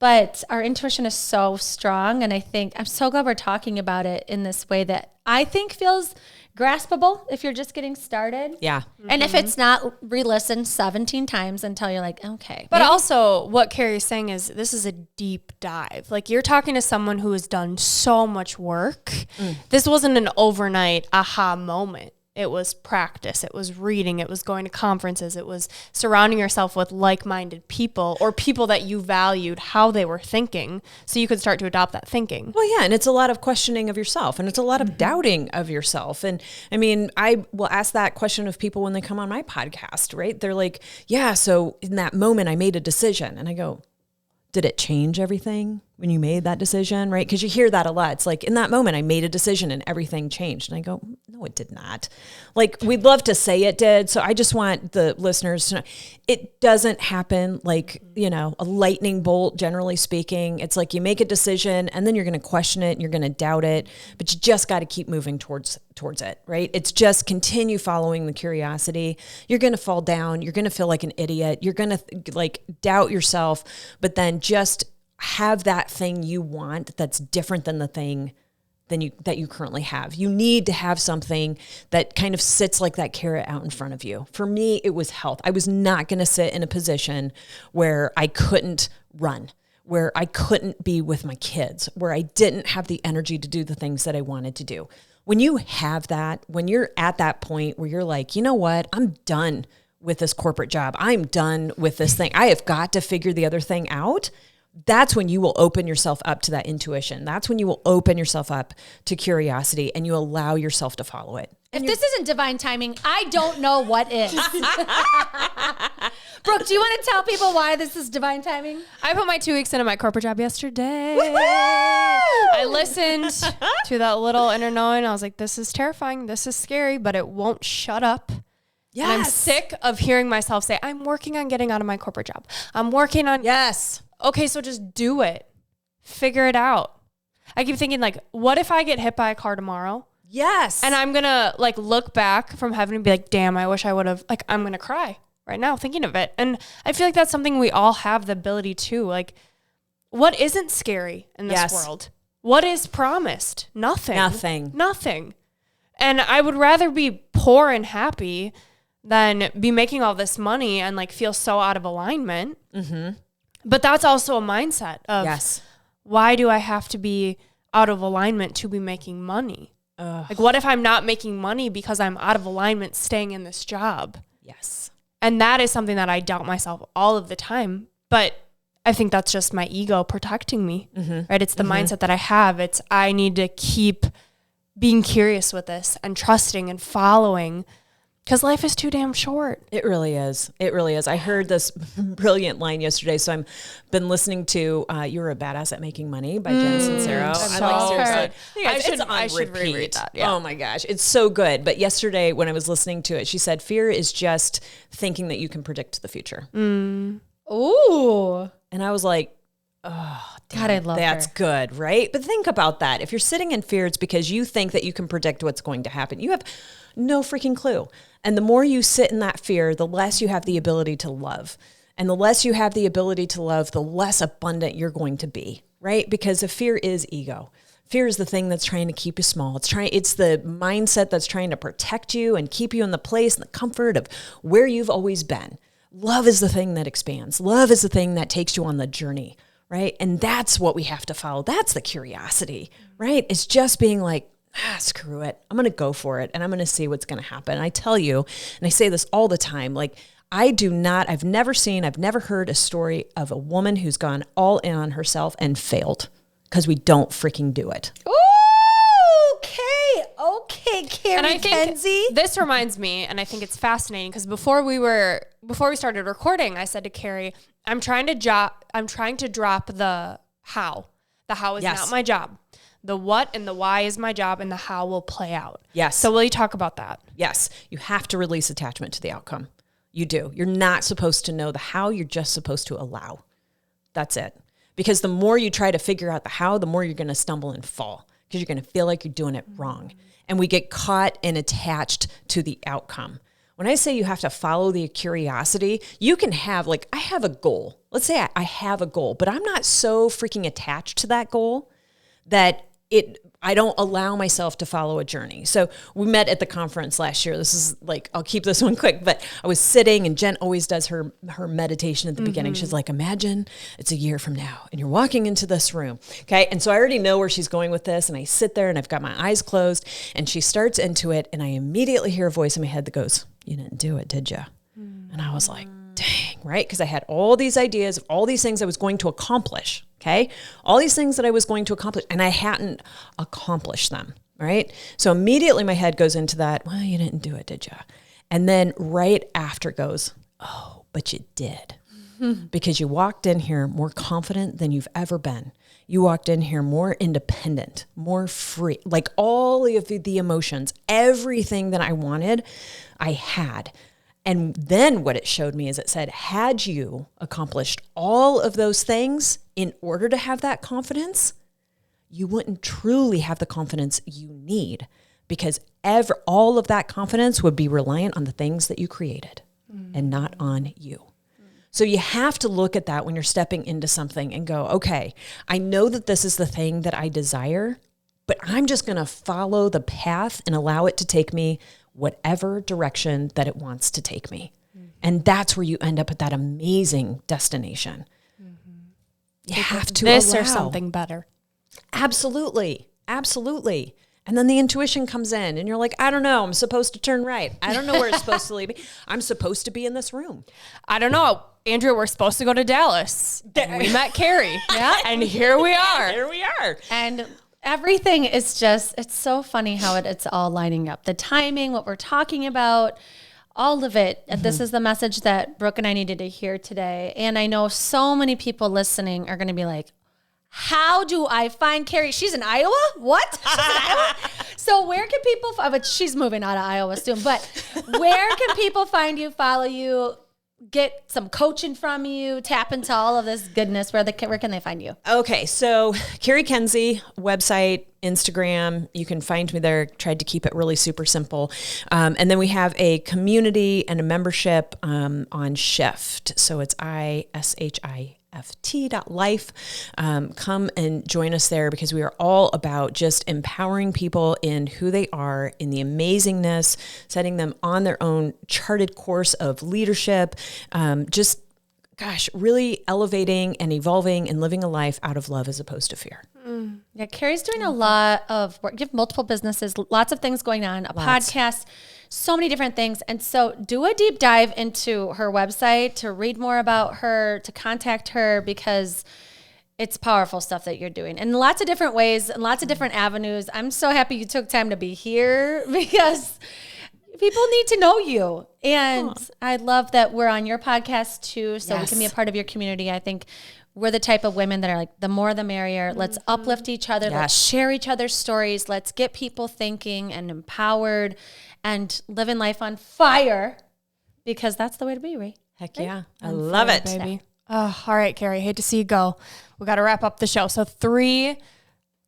But our intuition is so strong. And I think I'm so glad we're talking about it in this way that I think feels graspable if you're just getting started. Yeah. And if it's not, re-listen 17 times until you're like, okay. But also what Cari's saying is this is a deep dive. Like you're talking to someone who has done so much work. This wasn't an overnight aha moment. It was practice. It was reading. It was going to conferences. It was surrounding yourself with like-minded people or people that you valued how they were thinking so you could start to adopt that thinking. Well, yeah, and it's a lot of questioning of yourself, and it's a lot of doubting of yourself. And I mean, I will ask that question of people when they come on my podcast, right? They're like, yeah, so in that moment I made a decision. And I go, did it change everything when you made that decision, right? Because you hear that a lot. It's like, in that moment, I made a decision and everything changed. And I go, no, it did not. Like, we'd love to say it did. So I just want the listeners to know, it doesn't happen like, a lightning bolt, generally speaking. It's like you make a decision and then you're going to question it and you're going to doubt it, but you just got to keep moving towards it, right? It's just continue following the curiosity. You're going to fall down. You're going to feel like an idiot. You're going to doubt yourself, but then just have that thing you want that's different than the thing that you currently have. You need to have something that kind of sits like that carrot out in front of you. For me, it was health. I was not going to sit in a position where I couldn't run, where I couldn't be with my kids, where I didn't have the energy to do the things that I wanted to do. When you have that, when you're at that point where you're like, you know what, I'm done with this corporate job. I'm done with this thing. I have got to figure the other thing out. That's when you will open yourself up to that intuition. That's when you will open yourself up to curiosity and you allow yourself to follow it. If this isn't divine timing, I don't know what is. Brooke, do you want to tell people why this is divine timing? I put my 2 weeks into my corporate job yesterday. I listened to that little inner knowing. I was like, this is terrifying. This is scary, but it won't shut up. Yes. And I'm sick of hearing myself say, I'm working on getting out of my corporate job. I'm working on... Yes. Okay, so just do it. Figure it out. I keep thinking, like, what if I get hit by a car tomorrow? Yes. And I'm going to, like, look back from heaven and be like, damn, I wish I would have, like, I'm going to cry right now thinking of it. And I feel like that's something we all have the ability to. Like, what isn't scary in this world? What is promised? Nothing. And I would rather be poor and happy than be making all this money and, like, feel so out of alignment. Mm-hmm. But that's also a mindset of why do I have to be out of alignment to be making money? Like, what if I'm not making money because I'm out of alignment staying in this job? Yes. And that is something that I doubt myself all of the time. But I think that's just my ego protecting me, right? It's the mindset that I have. It's, I need to keep being curious with this and trusting and following, because life is too damn short. It really is. It really is. I heard this brilliant line yesterday. So I've been listening to You're a Badass at Making Money by Jen Sincero. I should reread that. Yeah. Oh my gosh. It's so good. But yesterday when I was listening to it, she said, fear is just thinking that you can predict the future. Ooh. And I was like, oh, damn, God, I love that's her. good, right? But think about that. If you're sitting in fear, it's because you think that you can predict what's going to happen. You have no freaking clue. And the more you sit in that fear, the less you have the ability to love. And the less you have the ability to love, the less abundant you're going to be, right? Because the fear is ego. Fear is the thing that's trying to keep you small. It's the mindset that's trying to protect you and keep you in the place and the comfort of where you've always been. Love is the thing that expands. Love is the thing that takes you on the journey, right? And that's what we have to follow. That's the curiosity, right? It's just being like, screw it. I'm going to go for it and I'm going to see what's going to happen. And I tell you, and I say this all the time, like I've never heard a story of a woman who's gone all in on herself and failed, because we don't freaking do it. Okay, Cari Kenzie. This reminds me, and I think it's fascinating, because before we started recording, I said to Cari, I'm trying to drop the how. The how is not my job. The what and the why is my job, and the how will play out. Yes. So will you talk about that? Yes. You have to release attachment to the outcome. You do. You're not supposed to know the how. You're just supposed to allow. That's it. Because the more you try to figure out the how, the more you're going to stumble and fall, because you're going to feel like you're doing it wrong. And we get caught and attached to the outcome. When I say you have to follow the curiosity, you can have, like, I have a goal. Let's say I have a goal, but I'm not so freaking attached to that goal that I don't allow myself to follow a journey. So we met at the conference last year. This is like, I'll keep this one quick, but I was sitting, and Jen always does her meditation at the beginning. She's like, imagine it's a year from now and you're walking into this room. Okay. And so I already know where she's going with this. And I sit there and I've got my eyes closed, and she starts into it. And I immediately hear a voice in my head that goes, you didn't do it, did you? And I was like, dang, right? Because I had all these ideas of all these things I was going to accomplish. Okay. All these things that I was going to accomplish, and I hadn't accomplished them. Right. So immediately my head goes into that. Well, you didn't do it, did you? And then right after goes, oh, but you did. Because you walked in here more confident than you've ever been. You walked in here more independent, more free, like all of the emotions, everything that I wanted, I had. And then what it showed me is it said, had you accomplished all of those things in order to have that confidence, you wouldn't truly have the confidence you need, because all of that confidence would be reliant on the things that you created and not on you. So you have to look at that when you're stepping into something and go, okay, I know that this is the thing that I desire, but I'm just going to follow the path and allow it to take me whatever direction that it wants to take me. And that's where you end up at that amazing destination. You have to this allow. Or something better. Absolutely. Absolutely. And then the intuition comes in and you're like, I don't know, I'm supposed to turn right. I don't know where it's supposed to lead me. I'm supposed to be in this room. I don't know. Andrew, we're supposed to go to Dallas. And we met Cari. Yeah. And here we are. Here we are. And everything is just, it's so funny how it's all lining up. The timing, what we're talking about, all of it. This is the message that Brooke and I needed to hear today. And I know so many people listening are going to be like, how do I find Cari? She's in Iowa? What? She's in Iowa? So where can people, but she's moving out of Iowa soon, but where can people find you, follow you, get some coaching from you, tap into all of this goodness? Where can they find you? Okay, so Cari Kenzie website, Instagram, you can find me there. Tried to keep it really super simple. And then we have a community and a membership on Shift. So it's ISHIFT.life. Come and join us there, because we are all about just empowering people in who they are, in the amazingness, setting them on their own charted course of leadership, really elevating and evolving and living a life out of love as opposed to fear. Yeah, Cari's doing a lot of work. You have multiple businesses, lots of things going on, podcast. so many different things. And so do a deep dive into her website to read more about her, to contact her, because it's powerful stuff that you're doing in lots of different ways and lots of different avenues. I'm so happy you took time to be here because people need to know you. And I love that we're on your podcast too, so we can be a part of your community. I think we're the type of women that are like, the more the merrier. Let's uplift each other. Let's share each other's stories. Let's get people thinking and empowered and living life on fire, because that's the way to be, right? Heck yeah. I love it. Baby. Oh, all right, Cari, hate to see you go. We got to wrap up the show. So 3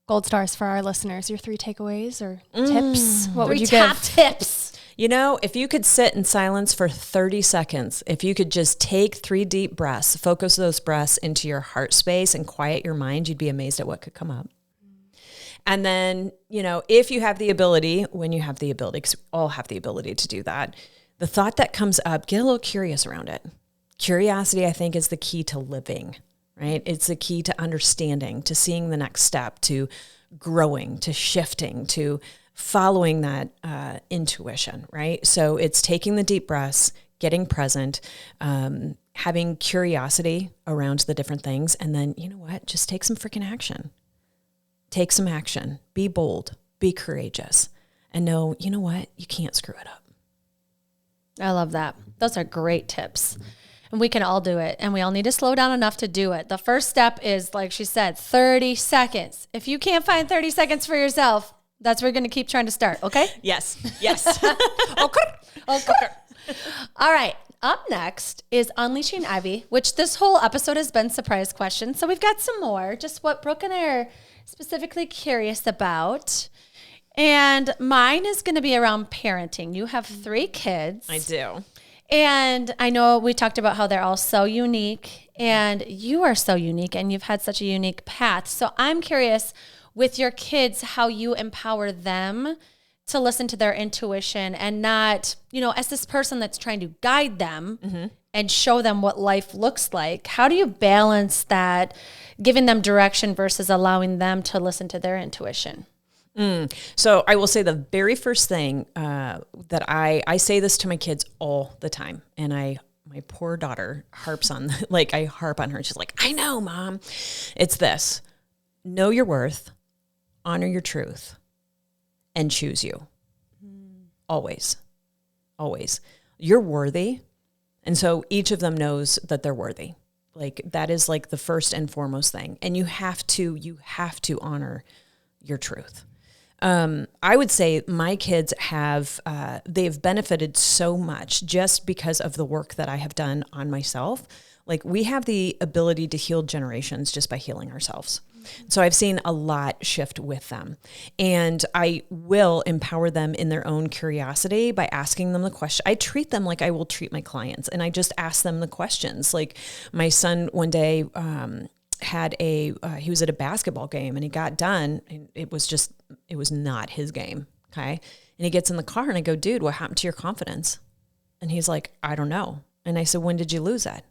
gold stars for our listeners. Your 3 takeaways or tips? What would you give? 3 top tips. You know, if you could sit in silence for 30 seconds, if you could just take 3 deep breaths, focus those breaths into your heart space and quiet your mind, you'd be amazed at what could come up. And then, you know, if you have the ability, when you have the ability, because we all have the ability to do that, the thought that comes up, get a little curious around it. Curiosity, I think, is the key to living, right? It's the key to understanding, to seeing the next step, to growing, to shifting, to following that intuition, right? So it's taking the deep breaths, getting present, having curiosity around the different things. And then, you know what? Just take some freaking action. Take some action. Be bold. Be courageous. And know, you know what? You can't screw it up. I love that. Those are great tips. And we can all do it. And we all need to slow down enough to do it. The first step is, like she said, 30 seconds. If you can't find 30 seconds for yourself, that's where you're going to keep trying to start. Okay? Yes. Yes. Okay. All right. Up next is Unleashing Ivy, which this whole episode has been surprise questions. So we've got some more, just what Brooke and I are specifically curious about. And mine is going to be around parenting. You have 3 kids. I do. And I know we talked about how they're all so unique, and you are so unique, and you've had such a unique path. So I'm curious, with your kids, how you empower them to listen to their intuition and not, you know, as this person that's trying to guide them and show them what life looks like. How do you balance that, giving them direction versus allowing them to listen to their intuition? So I will say the very first thing that I say this to my kids all the time, and my poor daughter harps on, I harp on her, and she's like, I know, Mom. It's this: know your worth, honor your truth, and choose you. Always. Always. You're worthy. And so each of them knows that they're worthy. Like, that is like the first and foremost thing. And you have to honor your truth. I would say my kids they've benefited so much just because of the work that I have done on myself. Like, we have the ability to heal generations just by healing ourselves. So I've seen a lot shift with them, and I will empower them in their own curiosity by asking them the question. I treat them like I will treat my clients, and I just ask them the questions. Like, my son one day, he was at a basketball game, and he got done, and it was not his game. Okay. And he gets in the car, and I go, dude, what happened to your confidence? And he's like, I don't know. And I said, when did you lose that?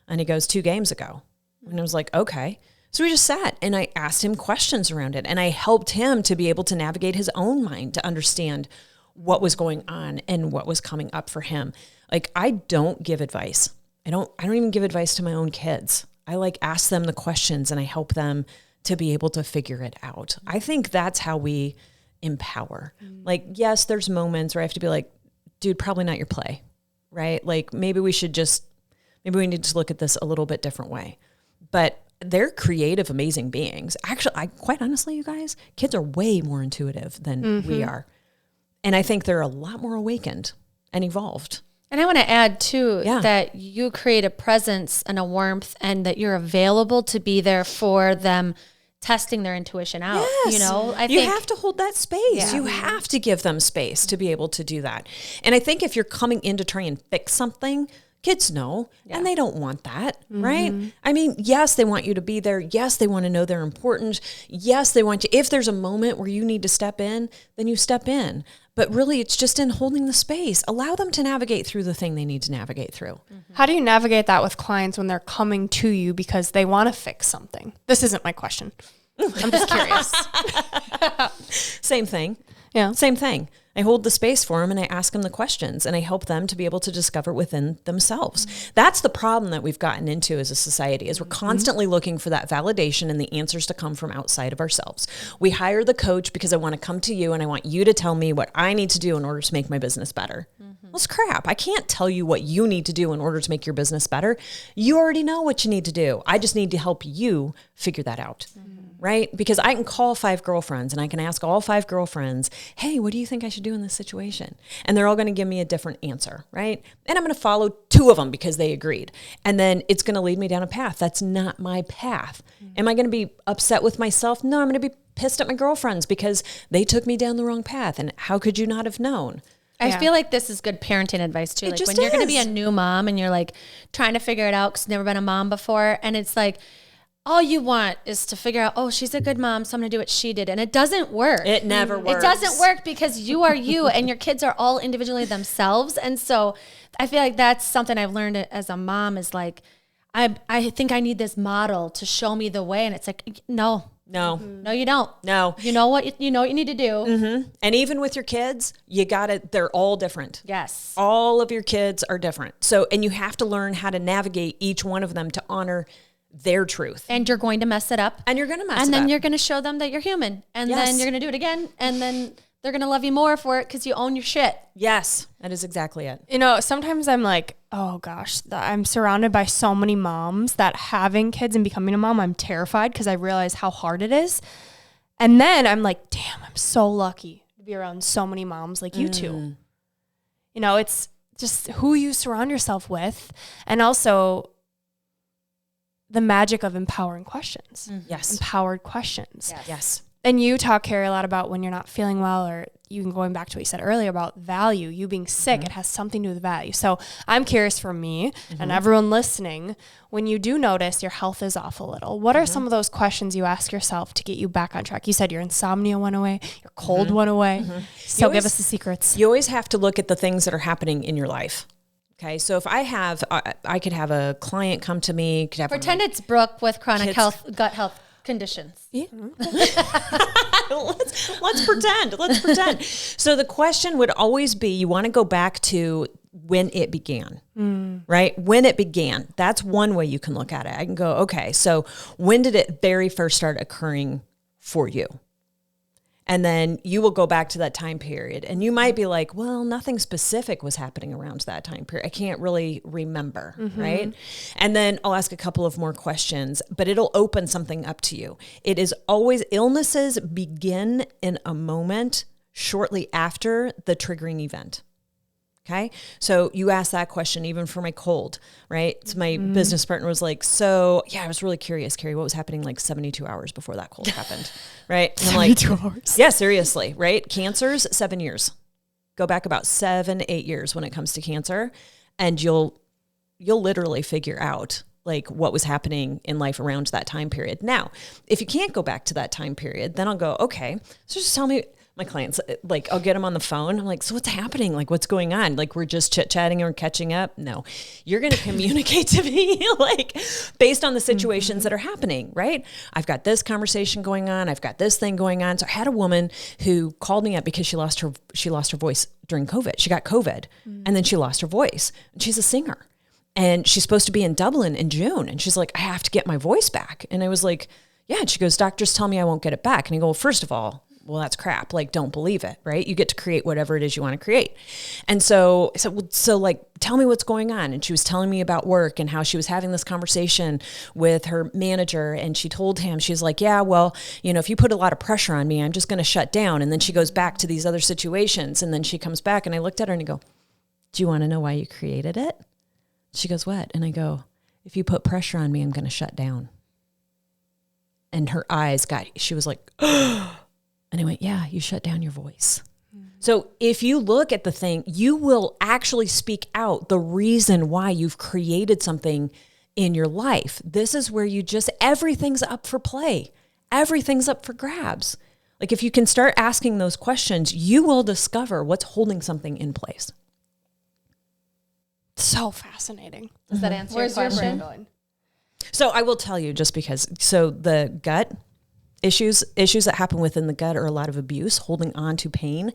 And he goes, 2 games ago. And I was like, okay. So we just sat, and I asked him questions around it, and I helped him to be able to navigate his own mind to understand what was going on and what was coming up for him. Like, I don't give advice. I don't even give advice to my own kids. I ask them the questions, and I help them to be able to figure it out. I think that's how we empower. Like, yes, there's moments where I have to be like, dude, probably not your play, right? Like, maybe we need to look at this a little bit different way. But they're creative, amazing beings. Actually, quite honestly, you guys, kids are way more intuitive than we are. And I think they're a lot more awakened and evolved. And I want to add too, that you create a presence and a warmth, and that you're available to be there for them, testing their intuition out. Yes. You know, you have to hold that space. Yeah. You have to give them space to be able to do that. And I think if you're coming in to try and fix something, kids know, and they don't want that, right? I mean, yes, they want you to be there. Yes, they want to know they're important. Yes, they want you. If there's a moment where you need to step in, then you step in. But really, it's just in holding the space. Allow them to navigate through the thing they need to navigate through. How do you navigate that with clients when they're coming to you because they want to fix something? This isn't my question. I'm just curious. Same thing. Yeah. Same thing. I hold the space for them and I ask them the questions and I help them to be able to discover within themselves. That's the problem that we've gotten into as a society is we're constantly looking for that validation and the answers to come from outside of ourselves. We hire the coach because I want to come to you and I want you to tell me what I need to do in order to make my business better. Well, it's crap. I can't tell you what you need to do in order to make your business better. You already know what you need to do. I just need to help you figure that out. Right? Because I can call 5 girlfriends and I can ask all 5 girlfriends, hey, what do you think I should do in this situation? And they're all going to give me a different answer, right? And I'm going to follow 2 of them because they agreed. And then it's going to lead me down a path. That's not my path. Am I going to be upset with myself? No, I'm going to be pissed at my girlfriends because they took me down the wrong path. And how could you not have known? I feel like this is good parenting advice too. Like when you're going to be a new mom and you're like trying to figure it out because you've never been a mom before. And it's like, all you want is to figure out, oh, she's a good mom, so I'm going to do what she did. And it doesn't work. It never works. It doesn't work because you are you and your kids are all individually themselves. And so I feel like that's something I've learned as a mom is like, I think I need this model to show me the way. And it's like, no, you don't. No. You know what you need to do. And even with your kids, they're all different. Yes. All of your kids are different. So, and you have to learn how to navigate each one of them to honor their truth. And you're going to mess it up. And you're going to mess it up. And then you're going to show them that you're human. And then you're going to do it again. And then they're going to love you more for it because you own your shit. Yes, that is exactly it. You know, sometimes I'm like, oh gosh, I'm surrounded by so many moms that having kids and becoming a mom, I'm terrified because I realize how hard it is. And then I'm like, damn, I'm so lucky to be around so many moms like you two. You know, it's just who you surround yourself with. And also the magic of empowering questions. Yes. Empowered questions. Yes. And you talk, Cari, a lot about when you're not feeling well, or even going back to what you said earlier about value, you being sick, it has something to do with value. So I'm curious for me and everyone listening, when you do notice your health is off a little, what are some of those questions you ask yourself to get you back on track? You said your insomnia went away, your cold went away. So give us the secrets. You always have to look at the things that are happening in your life. Okay, so if I could have a client come to me. Could have Pretend it's Brooke with chronic gut health conditions. Yeah. Let's pretend. So the question would always be, you want to go back to when it began, right? When it began. That's one way you can look at it. I can go, okay, so when did it very first start occurring for you? And then you will go back to that time period. And you might be like, well, nothing specific was happening around that time period. I can't really remember, right? And then I'll ask a couple of more questions, but it'll open something up to you. It is always, illnesses begin in a moment shortly after the triggering event. Okay. So you asked that question even for my cold, right? So my business partner was like, so yeah, I was really curious, Cari, what was happening like 72 hours before that cold happened, right? And I'm like, 72 hours. Yeah, seriously, right? Cancers, 7 years. Go back about 7-8 years when it comes to cancer, and you'll literally figure out like what was happening in life around that time period. Now, if you can't go back to that time period, then I'll go, okay, so just tell me. My clients, like, I'll get them on the phone. I'm like, so what's happening? Like, what's going on? Like, we're just chit-chatting or catching up? No, you're going to communicate to me, like, based on the situations that are happening, right? I've got this conversation going on. I've got this thing going on. So I had a woman who called me up because she lost her voice during COVID. She got COVID and then she lost her voice. And she's a singer. And she's supposed to be in Dublin in June. And she's like, I have to get my voice back. And I was like, yeah. And she goes, doctors tell me I won't get it back. And I go, well, first of all, well, that's crap. Like, don't believe it, right? You get to create whatever it is you want to create. And so I said, well, so like, tell me what's going on. And she was telling me about work and how she was having this conversation with her manager. And she told him, she's like, yeah, well, you know, if you put a lot of pressure on me, I'm just going to shut down. And then she goes back to these other situations. And then she comes back and I looked at her and I go, do you want to know why you created it? She goes, what? And I go, if you put pressure on me, I'm going to shut down. And her eyes she was like, and I went, yeah, you shut down your voice. So if you look at the thing, you will actually speak out the reason why you've created something in your life. This is where everything's up for play. Everything's up for grabs. Like if you can start asking those questions, you will discover what's holding something in place. So fascinating. Does that answer your question? Going? So I will tell you just because, so the gut issues that happen within the gut are a lot of abuse, holding on to pain.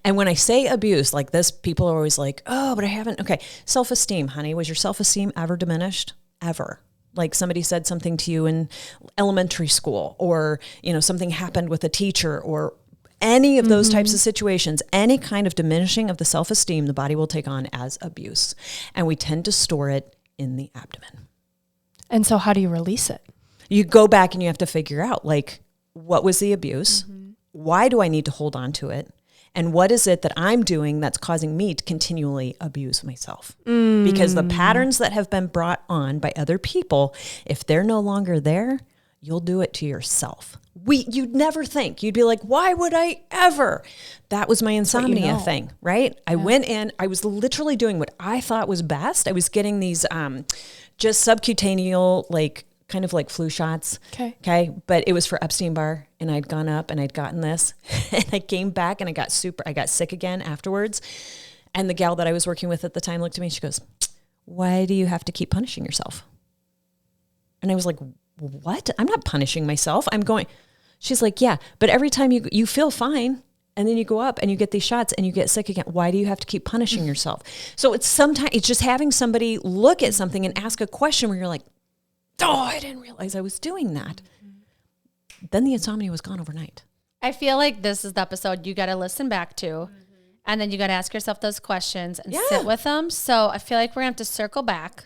And when I say abuse like this, people are always like, oh, but I haven't. Okay. Self-esteem, honey. Was your self-esteem ever diminished? Ever? Like somebody said something to you in elementary school, or, something happened with a teacher, or any of those types of situations, any kind of diminishing of the self-esteem, the body will take on as abuse. And we tend to store it in the abdomen. And so how do you release it? You go back and you have to figure out, like, what was the abuse? Why do I need to hold on to it? And what is it that I'm doing that's causing me to continually abuse myself? Because the patterns that have been brought on by other people, if they're no longer there, you'll do it to yourself. You'd never think. You'd be like, why would I ever? That was my insomnia thing, right? I went in, I was literally doing what I thought was best. I was getting these just subcutaneous, like, kind of like flu shots. Okay. But it was for Epstein-Barr, and I'd gone up and I'd gotten this, and I came back and I got sick again afterwards. And the gal that I was working with at the time looked at me and she goes, why do you have to keep punishing yourself? And I was like, what? I'm not punishing myself. She's like, yeah, but every time you feel fine, and then you go up and you get these shots and you get sick again. Why do you have to keep punishing yourself? So it's just having somebody look at something and ask a question where you're like, oh, I didn't realize I was doing that. Then the insomnia was gone overnight. I feel like this is the episode you got to listen back to, and then you got to ask yourself those questions and sit with them. So I feel like we're going to have to circle back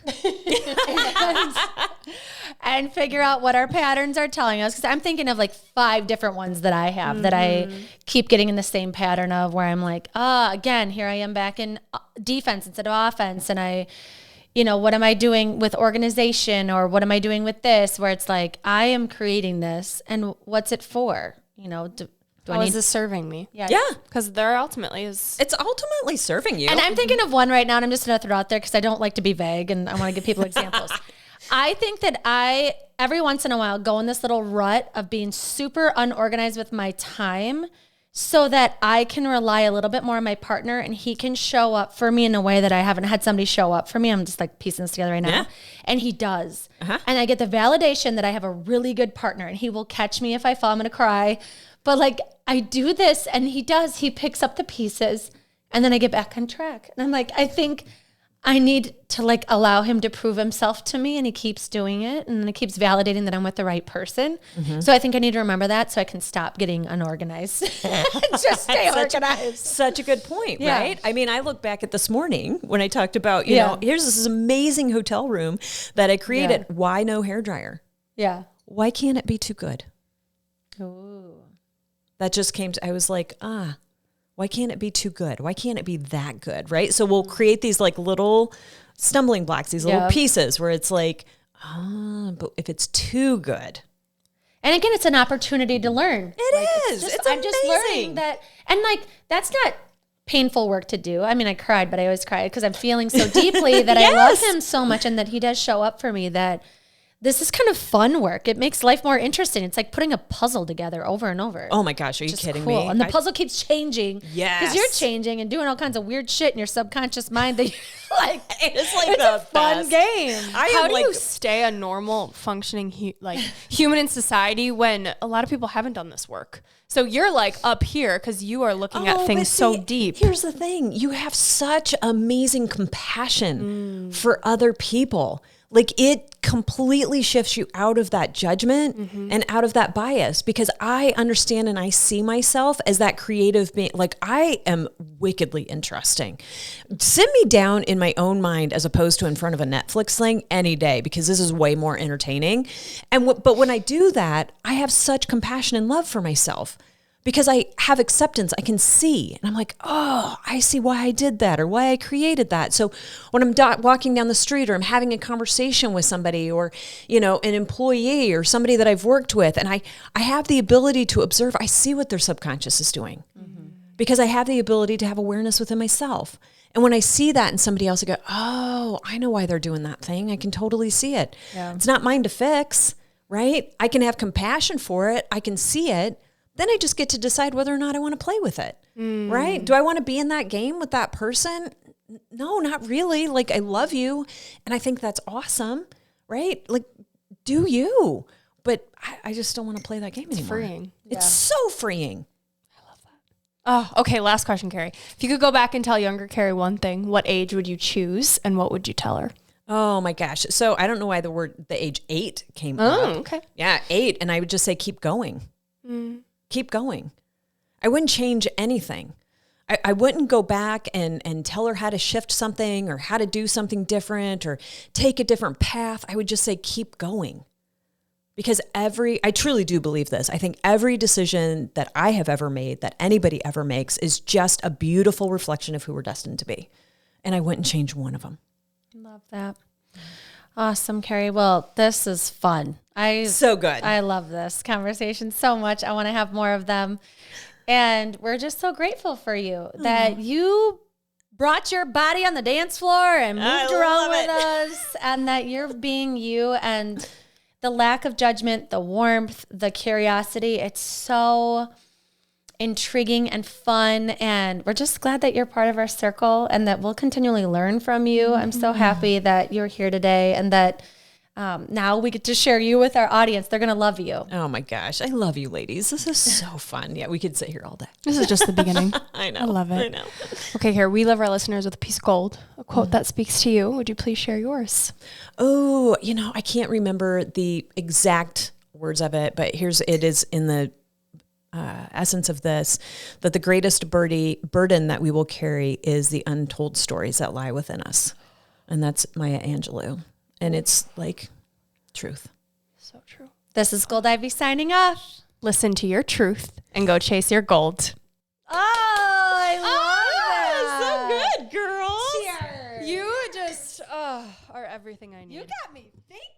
and figure out what our patterns are telling us. Because I'm thinking of like 5 different ones that I have that I keep getting in the same pattern of, where I'm like, again, here I am back in defense instead of offense. And what am I doing with organization, or what am I doing with this, where it's like, I am creating this, and what's it for? How is this serving me? Yeah. Because it's ultimately serving you. And I'm thinking of one right now, and I'm just going to throw it out there because I don't like to be vague, and I want to give people examples. I think that I, every once in a while, go in this little rut of being super unorganized with my time, so that I can rely a little bit more on my partner, and he can show up for me in a way that I haven't had somebody show up for me. I'm just like piecing this together right now. Yeah. And he does. And I get the validation that I have a really good partner, and he will catch me if I fall. I'm going to cry. But like, I do this, and he picks up the pieces, and then I get back on track. And I'm like, I think I need to like allow him to prove himself to me, and he keeps doing it, and then it keeps validating that I'm with the right person. So I think I need to remember that, so I can stop getting unorganized. Just stay organized. Such a good point, right? I mean, I look back at this morning when I talked about, here's this amazing hotel room that I created. Why no hairdryer? Yeah. Why can't it be too good? Ooh. That just came to, I was like, why can't it be too good? Why can't it be that good, right? So we'll create these like little stumbling blocks, these little pieces where it's like, but if it's too good. And again, it's an opportunity to learn. It is. I'm just learning that. And like, that's not painful work to do. I mean, I cried, but I always cry because I'm feeling so deeply that I love him so much, and that he does show up for me, that this is kind of fun work. It makes life more interesting. It's like putting a puzzle together over and over. Oh my gosh, are you kidding me? And the puzzle keeps changing. Yes. Because you're changing and doing all kinds of weird shit in your subconscious mind that you're like, it's like it's a fun game. How do you stay a normal functioning human in society when a lot of people haven't done this work? So you're like up here because you are looking at things so deep. Here's the thing. You have such amazing compassion for other people. Like, it completely shifts you out of that judgment and out of that bias, because I understand and I see myself as that creative being. Like, I am wickedly interesting. Sit me down in my own mind as opposed to in front of a Netflix thing any day, because this is way more entertaining. But when I do that, I have such compassion and love for myself. Because I have acceptance, I can see. And I'm like, oh, I see why I did that, or why I created that. So when I'm walking down the street, or I'm having a conversation with somebody, or, an employee, or somebody that I've worked with, and I have the ability to observe, I see what their subconscious is doing. Because I have the ability to have awareness within myself. And when I see that in somebody else, I go, oh, I know why they're doing that thing. I can totally see it. Yeah. It's not mine to fix, right? I can have compassion for it. I can see it. Then I just get to decide whether or not I want to play with it, right? Do I want to be in that game with that person? No, not really. Like, I love you, and I think that's awesome, right? Like, do you? but I just don't want to play that game anymore. Freeing. It's so freeing. Oh, okay. Last question, Cari. If you could go back and tell younger Cari one thing, what age would you choose and what would you tell her? Oh my gosh. So I don't know why the age 8 came up. Oh, okay. Yeah, 8. And I would just say, keep going. Keep going. I wouldn't change anything. I wouldn't go back and tell her how to shift something or how to do something different or take a different path. I would just say, keep going. Because I truly do believe this. I think every decision that I have ever made, that anybody ever makes, is just a beautiful reflection of who we're destined to be. And I wouldn't change one of them. Love that. Awesome, Cari. Well, this is fun. So good. I love this conversation so much. I want to have more of them. And we're just so grateful for you that you brought your body on the dance floor and moved around with us, and that you're being you, and the lack of judgment, the warmth, the curiosity. It's so intriguing and fun. And we're just glad that you're part of our circle and that we'll continually learn from you. I'm so happy that you're here today and that now we get to share you with our audience. They're going to love you. Oh my gosh. I love you ladies. This is so fun. Yeah, we could sit here all day. This is just the beginning. I know. I love it. I know. Okay, here, we love our listeners with a piece of gold, a quote that speaks to you. Would you please share yours? Oh, I can't remember the exact words of it, but it is in the essence of this, that the greatest burden that we will carry is the untold stories that lie within us. And that's Maya Angelou. And it's like truth. So true. This is Gold Ivy signing off. Listen to your truth and go chase your gold. Oh, I love that. So good, girls. Cheers. You just are everything I need. You got me thinking.